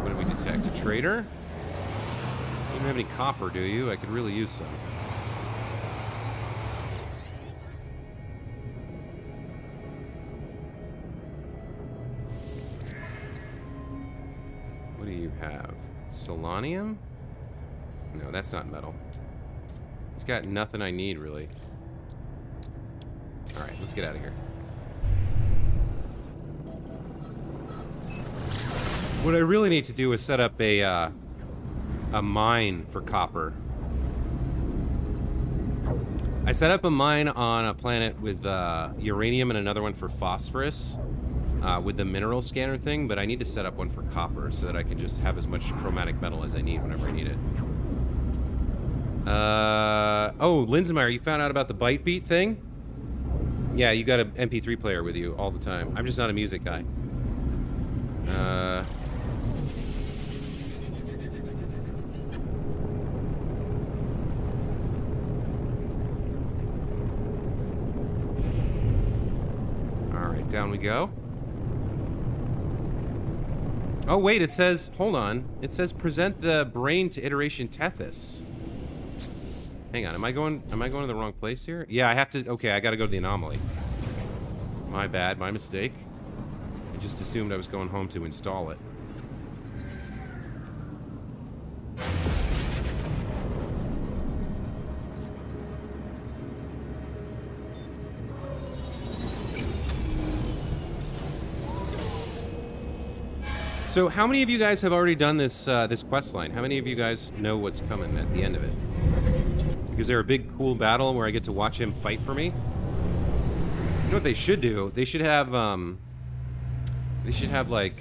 What did we detect? A trader? You don't have any copper, do you? I could really use some. What do you have? Solanium? No, that's not metal. It's got nothing I need, really. Alright, let's get out of here. What I really need to do is set up a mine for copper. I set up a mine on a planet with uranium and another one for phosphorus. With the mineral scanner thing, but I need to set up one for copper so that I can just have as much chromatic metal as I need whenever I need it. Oh, Linsenmeyer, you found out about the Byte Beat thing? Yeah, you got an MP3 player with you all the time. I'm just not a music guy. Alright, down we go. Oh, wait, it says, hold on. It says present the brain to iteration Tethys. Hang on, am I going to the wrong place here? Yeah, I have to, okay, I gotta go to the anomaly. My bad, my mistake. I just assumed I was going home to install it. So how many of you guys have already done this this quest line? How many of you guys know what's coming at the end of it? Is there a big cool battle where I get to watch him fight for me? You know what they should do? They should have like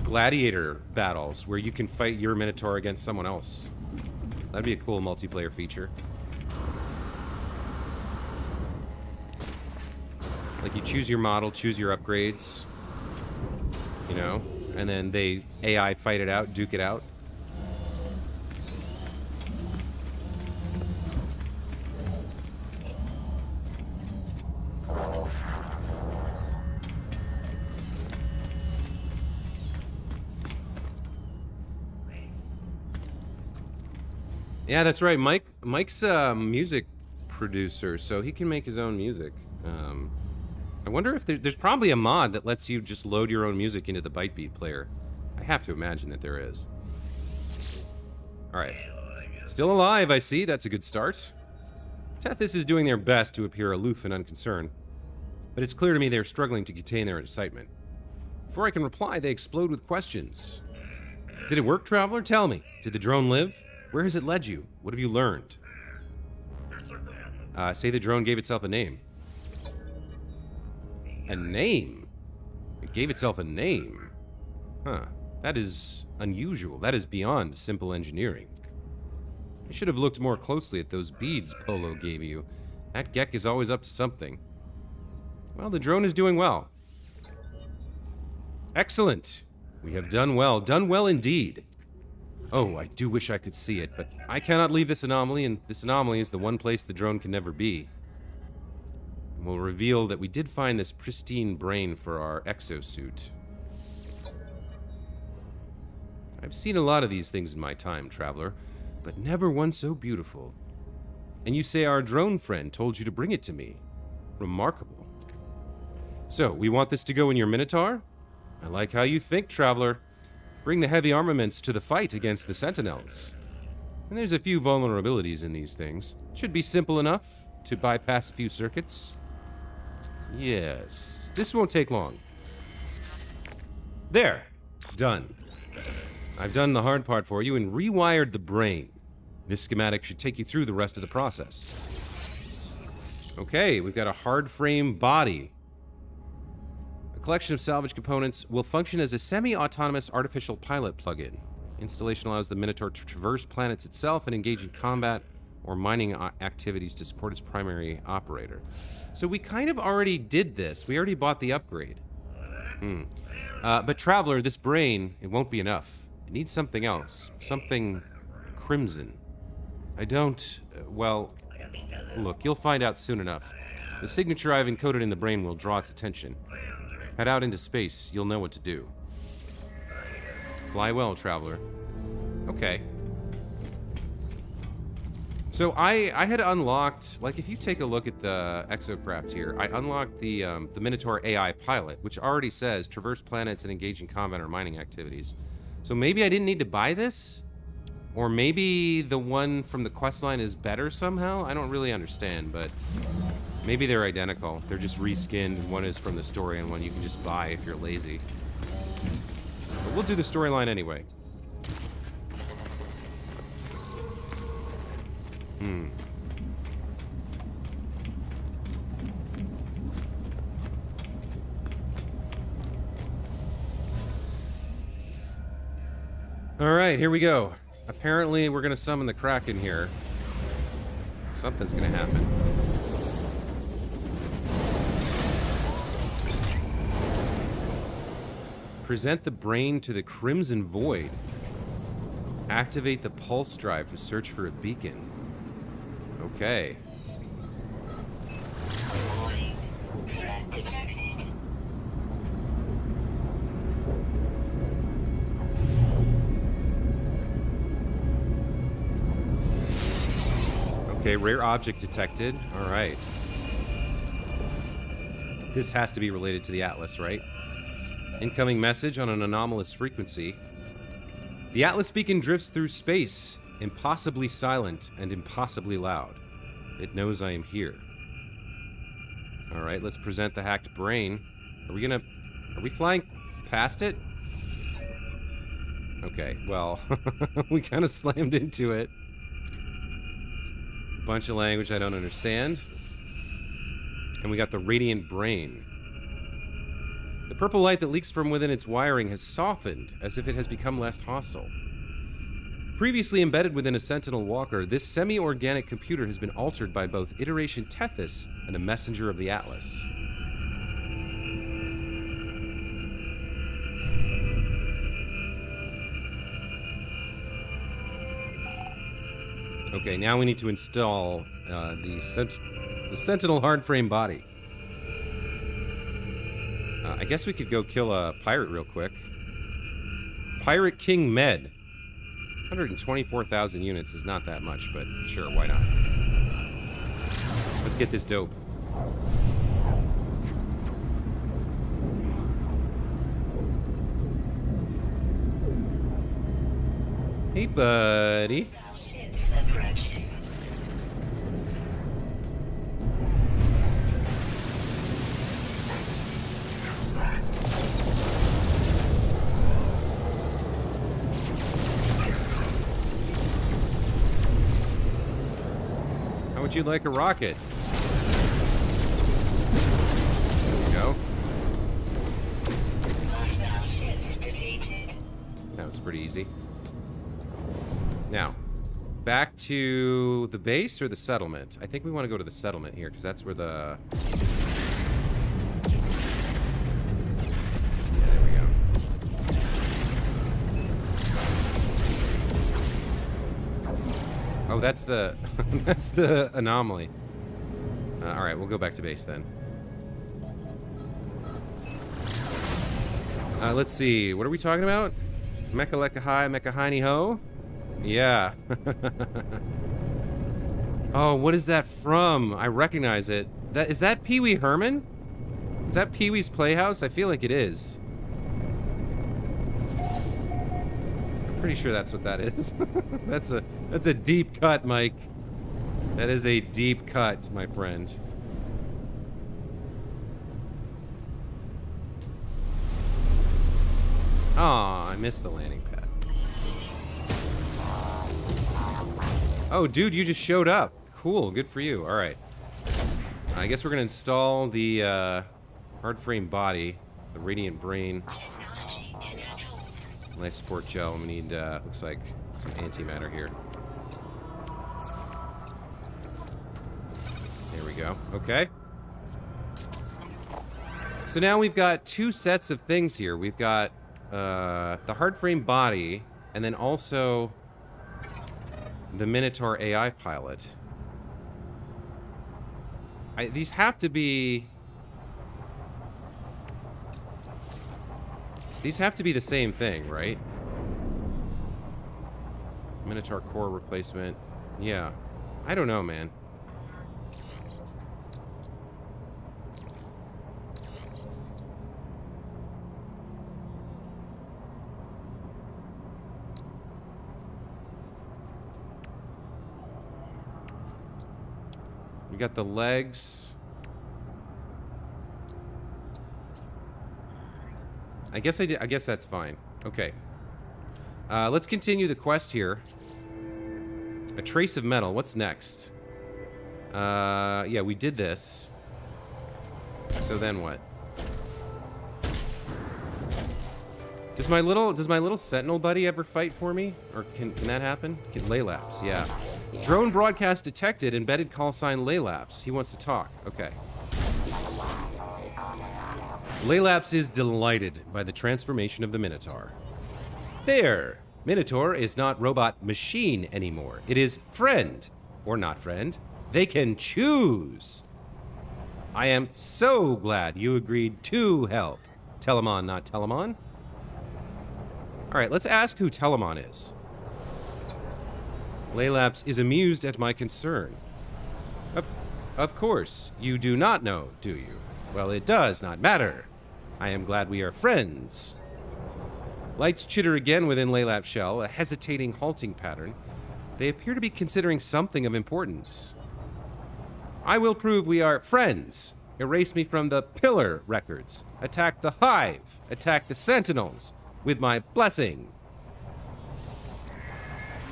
gladiator battles where you can fight your Minotaur against someone else. That'd be a cool multiplayer feature. Like you choose your model, choose your upgrades. You know, and then they AI fight it out, duke it out. Yeah, that's right. Mike's a music producer, so he can make his own music. I wonder if there's probably a mod that lets you just load your own music into the Bytebeat player. I have to imagine that there is. Alright. Still alive, I see. That's a good start. Tethys is doing their best to appear aloof and unconcerned, but it's clear to me they're struggling to contain their excitement. Before I can reply, they explode with questions. Did it work, Traveler? Tell me. Did the drone live? Where has it led you? What have you learned? Say the drone gave itself a name. A name? It gave itself a name? Huh. That is unusual. That is beyond simple engineering. I should have looked more closely at those beads Polo gave you. That Gek is always up to something. Well, the drone is doing well. Excellent. We have done well. Done well indeed. Oh, I do wish I could see it, but I cannot leave this anomaly, and this anomaly is the one place the drone can never be. We'll reveal that we did find this pristine brain for our exosuit. I've seen a lot of these things in my time, Traveler, but never one so beautiful. And you say our drone friend told you to bring it to me. Remarkable. So, we want this to go in your Minotaur? I like how you think, Traveler. Bring the heavy armaments to the fight against the sentinels. And there's a few vulnerabilities in these things. Should be simple enough to bypass a few circuits. Yes, this won't take long. There, done. I've done the hard part for you and rewired the brain. This schematic should take you through the rest of the process. Okay, we've got a hard frame body. A collection of salvage components will function as a semi-autonomous artificial pilot plugin. Installation allows the Minotaur to traverse planets itself and engage in combat or mining activities to support its primary operator. So we kind of already did this. We already bought the upgrade. But Traveler, this brain, it won't be enough. It needs something else. Something crimson. I don't... well, look, you'll find out soon enough. The signature I've encoded in the brain will draw its attention. Head out into space, you'll know what to do. Fly well, Traveler. Okay. So I had unlocked, like if you take a look at the exocraft here, I unlocked the Minotaur AI pilot, which already says traverse planets and engage in combat or mining activities. So maybe I didn't need to buy this? Or maybe the one from the questline is better somehow? I don't really understand, but maybe they're identical. They're just reskinned, and one is from the story and one you can just buy if you're lazy. But we'll do the storyline anyway. Alright, here we go. Apparently, we're gonna summon the Kraken here. Something's gonna happen. Present the brain to the Crimson Void. Activate the pulse drive to search for a beacon. Okay. Warning. Threat detected. Okay, rare object detected. All right. This has to be related to the Atlas, right? Incoming message on an anomalous frequency. The Atlas beacon drifts through space, impossibly silent and impossibly loud. It knows I am here. All right, let's present the hacked brain. Are we flying past it? Okay, well, we kind of slammed into it. Bunch of language I don't understand. And we got the radiant brain. The purple light that leaks from within its wiring has softened, as if it has become less hostile. Previously embedded within a Sentinel Walker, this semi-organic computer has been altered by both Iteration Tethys and a messenger of the Atlas. Okay, now we need to install the Sentinel hardframe body. I guess we could go kill a pirate real quick. Pirate King Med. 124,000 units is not that much, but sure, why not? Let's get this dope. Hey, buddy. Ships approaching. How would you like a rocket? There we go. Hostile ships defeated. That was pretty easy. Now, back to the base or the settlement? I think we want to go to the settlement here, because that's where the... Yeah, there we go. Oh, that's the... that's the anomaly. Alright, we'll go back to base then. Let's see. What are we talking about? Mecha Lecca Hi, Mecha Heiny Ho? Yeah. Oh, what is that from? I recognize it. Is that Pee Wee Herman? Is that Pee Wee's Playhouse? I feel like it is. I'm pretty sure that's what that is. That's a deep cut, Mike. That is a deep cut, my friend. Aw, I missed the landing pad. Oh, dude, you just showed up. Cool, good for you. All right. I guess we're gonna install the hard frame body, the radiant brain. Technology installed. Life support gel. We need, looks like some antimatter here. There we go. Okay. So now we've got two sets of things here. We've got the hard frame body, and then also the Minotaur AI pilot. These have to be... These have to be the same thing, right? Minotaur core replacement. Yeah. I don't know, man. We got the legs. I guess that's fine. Okay. Let's continue the quest here. A trace of metal. What's next? Yeah, we did this. So then what? Does my little sentinel buddy ever fight for me? Or can that happen? Laylaps, yeah. Drone broadcast detected. Embedded call sign Laylaps. He wants to talk. Okay. Laylaps is delighted by the transformation of the Minotaur. There! Minotaur is not robot machine anymore. It is friend. Or not friend. They can choose. I am so glad you agreed to help. Telemon, not Telemon. Alright, let's ask who Telemon is. Laylaps is amused at my concern. Of course, you do not know, do you? Well, it does not matter. I am glad we are friends. Lights chitter again within Laylap's shell, a hesitating, halting pattern. They appear to be considering something of importance. I will prove we are friends. Erase me from the pillar records. Attack the hive. Attack the sentinels. With my blessing.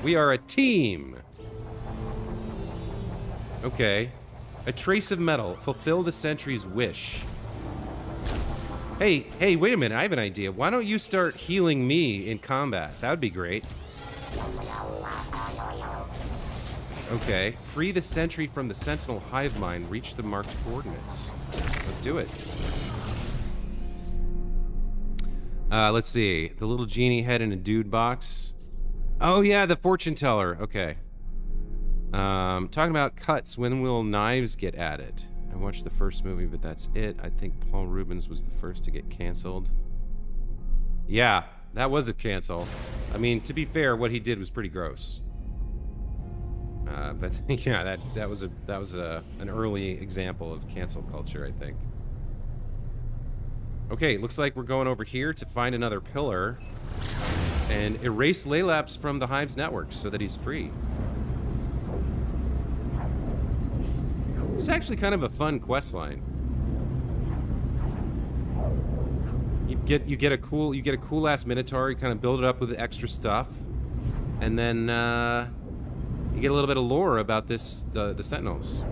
We are a team. Okay. A trace of metal. Fulfill the sentry's wish. Hey, wait a minute. I have an idea. Why don't you start healing me in combat? That would be great. Okay. Free the sentry from the sentinel hive mind. Reach the marked coordinates. Let's do it. Let's see. The little genie head in a dude box. Oh, yeah, the fortune teller. Okay. Talking about cuts. When will knives get added? I watched the first movie, but that's it. I think Paul Rubens was the first to get canceled. Yeah, That was a cancel. I mean, to be fair, what he did was pretty gross. But yeah, that was an early example of cancel culture, I think. Okay, looks like we're going over here to find another pillar and erase Laylaps from the Hive's network so that he's free. It's actually kind of a fun quest line. You get a cool ass Minotaur. You kind of build it up with extra stuff, and then you get a little bit of lore about the Sentinels.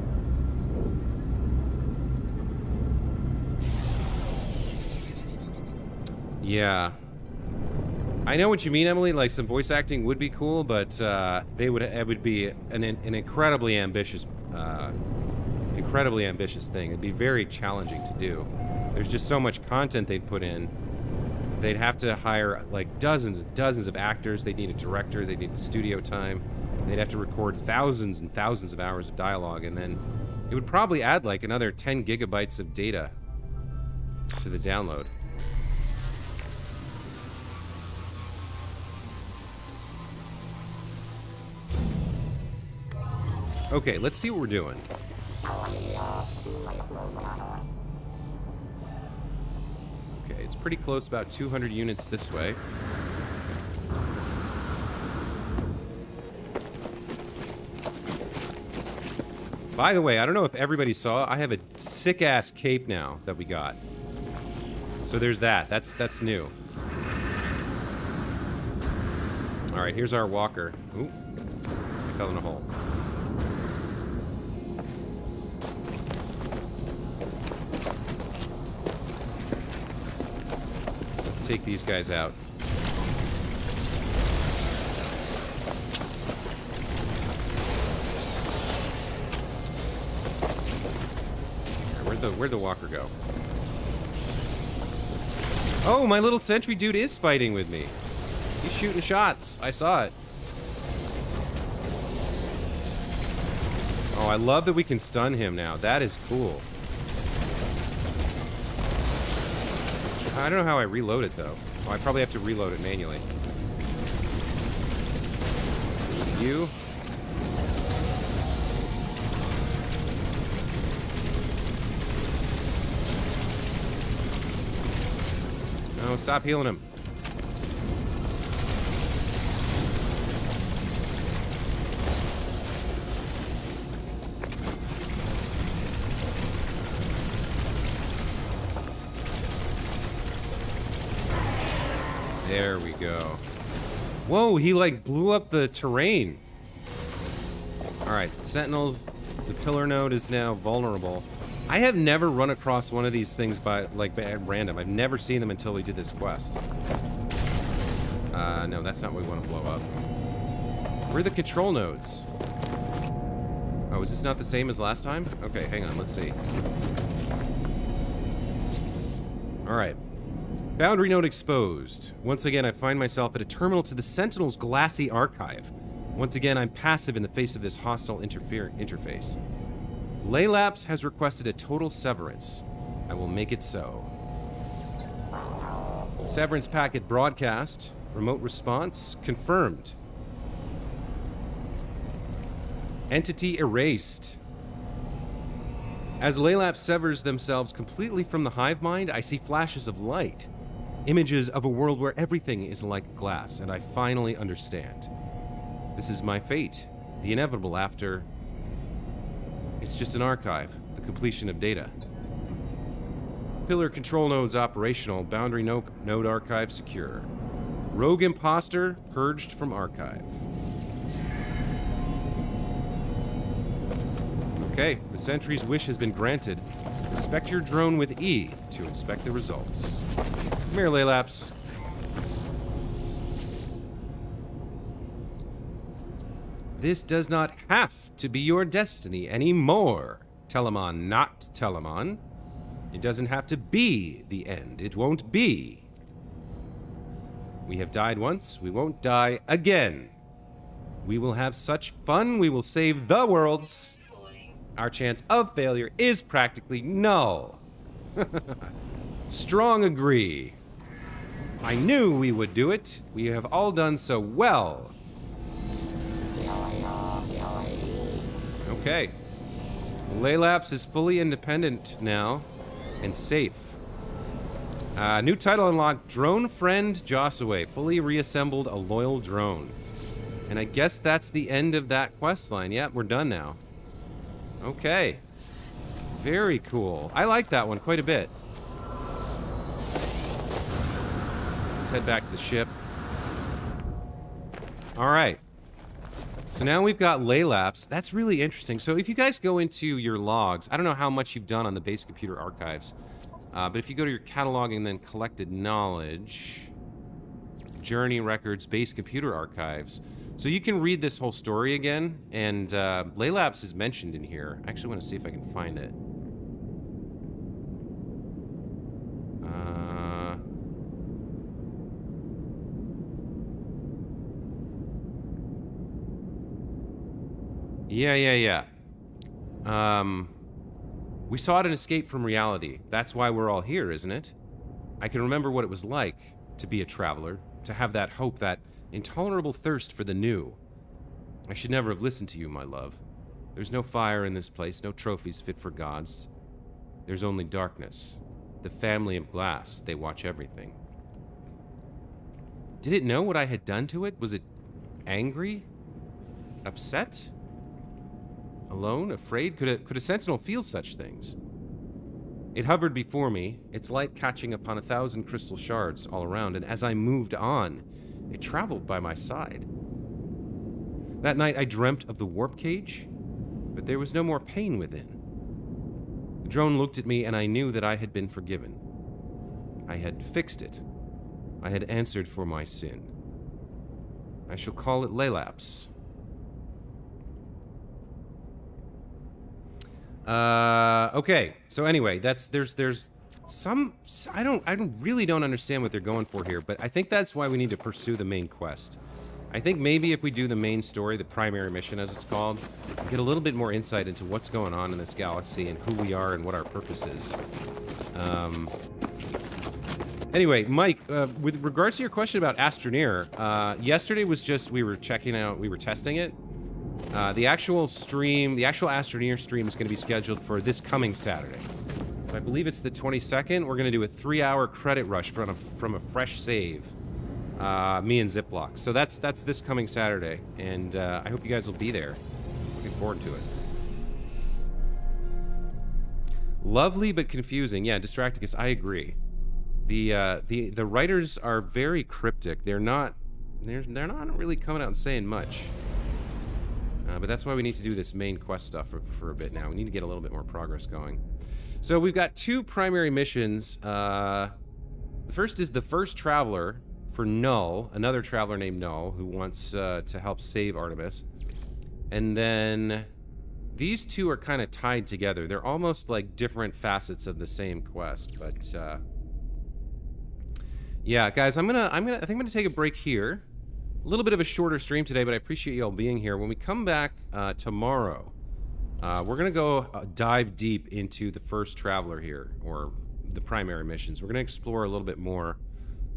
Yeah, I know what you mean, Emily. Like, some voice acting would be cool, but it would be an incredibly ambitious thing. It'd be very challenging to do. There's just so much content they've put in. They'd have to hire like dozens and dozens of actors. They'd need a director. They'd need studio time. They'd have to record thousands and thousands of hours of dialogue, and then it would probably add like another 10 gigabytes of data to the download. Okay, let's see what we're doing. Okay, it's pretty close, about 200 units this way. By the way, I don't know if everybody saw, I have a sick-ass cape now that we got. So there's that. That's new. Alright, here's our walker. Ooh, I fell in a hole. Take these guys out. Where'd the walker go? Oh, my little sentry dude is fighting with me. He's shooting shots. I saw it. Oh, I love that we can stun him now. That is cool. I don't know how I reload it, though. Oh, I probably have to reload it manually. You. No, stop healing him. There we go. Whoa, he like blew up the terrain. Alright, Sentinels, the pillar node is now vulnerable. I have never run across one of these things at random. I've never seen them until we did this quest. No, that's not what we want to blow up. Where are the control nodes? Oh, is this not the same as last time? Okay, hang on, let's see. Alright. Boundary node exposed. Once again, I find myself at a terminal to the Sentinel's glassy archive. Once again, I'm passive in the face of this hostile interface. Laylaps has requested a total severance. I will make it so. Severance packet broadcast. Remote response confirmed. Entity erased. As Laylaps severs themselves completely from the hive mind, I see flashes of light. Images of a world where everything is like glass, and I finally understand. This is my fate, the inevitable after... It's just an archive, the completion of data. Pillar control nodes operational, boundary node archive secure. Rogue imposter purged from archive. Okay, the sentry's wish has been granted. Inspect your drone with E to inspect the results. Come here, Laylaps. This does not have to be your destiny anymore. Telemon, not Telemon. It doesn't have to be the end. It won't be. We have died once. We won't die again. We will have such fun. We will save the worlds. Our chance of failure is practically null. Strong agree. I knew we would do it. We have all done so well. Okay. Laylaps is fully independent now and safe. New title unlocked, Drone Friend Josaway. Fully reassembled a loyal drone. And I guess that's the end of that quest line. Yep, we're done now. Okay. Very cool. I like that one quite a bit. Let's head back to the ship. All right. So now we've got laylaps. That's really interesting. So if you guys go into your logs, I don't know how much you've done on the base computer archives, but if you go to your cataloging and then collected knowledge, journey records, base computer archives, so you can read this whole story again, and laylaps is mentioned in here. I actually want to see if I can find it. Yeah. We sought an escape from reality. That's why we're all here, isn't it? I can remember what it was like to be a traveler, to have that hope, that intolerable thirst for the new. I should never have listened to you, my love. There's no fire in this place, no trophies fit for gods. There's only darkness. The family of glass, they watch everything. Did it know what I had done to it? Was it angry? Upset? Alone? Afraid? Could a sentinel feel such things? It hovered before me, its light catching upon 1,000 crystal shards all around, and as I moved on, it traveled by my side. That night I dreamt of the warp cage, but there was no more pain within. The drone looked at me, and I knew that I had been forgiven. I had fixed it. I had answered for my sin. I shall call it laylaps. Okay. So anyway, there's some I really don't understand what they're going for here, but I think that's why we need to pursue the main quest. I think maybe if we do the main story, the primary mission as it's called, we get a little bit more insight into what's going on in this galaxy and who we are and what our purpose is. Anyway, Mike, with regards to your question about Astroneer, yesterday was just, we were testing it. The actual Astroneer stream is going to be scheduled for this coming Saturday. I believe it's the 22nd. We're going to do a 3-hour credit rush from a fresh save. Me and Ziploc. So that's this coming Saturday, and I hope you guys will be there. Looking forward to it. Lovely but confusing. Yeah, Distracticus, I agree. The writers are very cryptic. They're not really coming out and saying much. But that's why we need to do this main quest stuff for a bit now. We need to get a little bit more progress going. So we've got 2 primary missions. The first is the first traveler for Null, another traveler named Null, who wants to help save Artemis. And then these 2 are kind of tied together. They're almost like different facets of the same quest. But yeah, guys, I think I'm gonna take a break here. A little bit of a shorter stream today, but I appreciate you all being here. When we come back tomorrow, we're going to go dive deep into the first traveler here, or the primary missions. We're going to explore a little bit more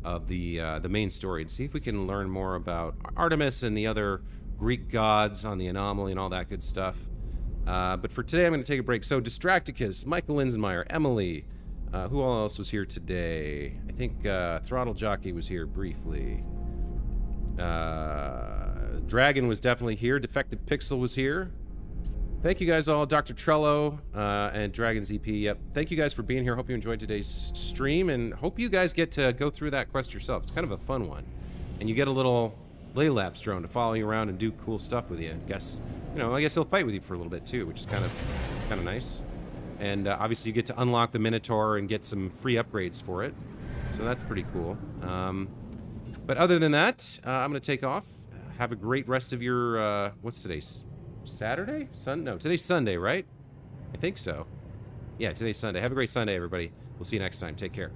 of the main story and see if we can learn more about Artemis and the other Greek gods on the anomaly and all that good stuff. But for today, I'm going to take a break. So Distracticus, Michael Linsenmeyer, Emily, who all else was here today? I think Throttle Jockey was here briefly. Dragon was definitely here. Defective Pixel was here. Thank you guys all. Dr. Trello and Dragon ZP. Yep. Thank you guys for being here. Hope you enjoyed today's stream, and hope you guys get to go through that quest yourself. It's kind of a fun one, and you get a little Laylaps drone to follow you around and do cool stuff with you. I guess he'll fight with you for a little bit too, which is kind of nice. And obviously you get to unlock the Minotaur and get some free upgrades for it, so that's pretty cool. But other than that, I'm going to take off. Have a great rest of your, what's today? Saturday? No, today's Sunday, right? I think so. Yeah, today's Sunday. Have a great Sunday, everybody. We'll see you next time. Take care.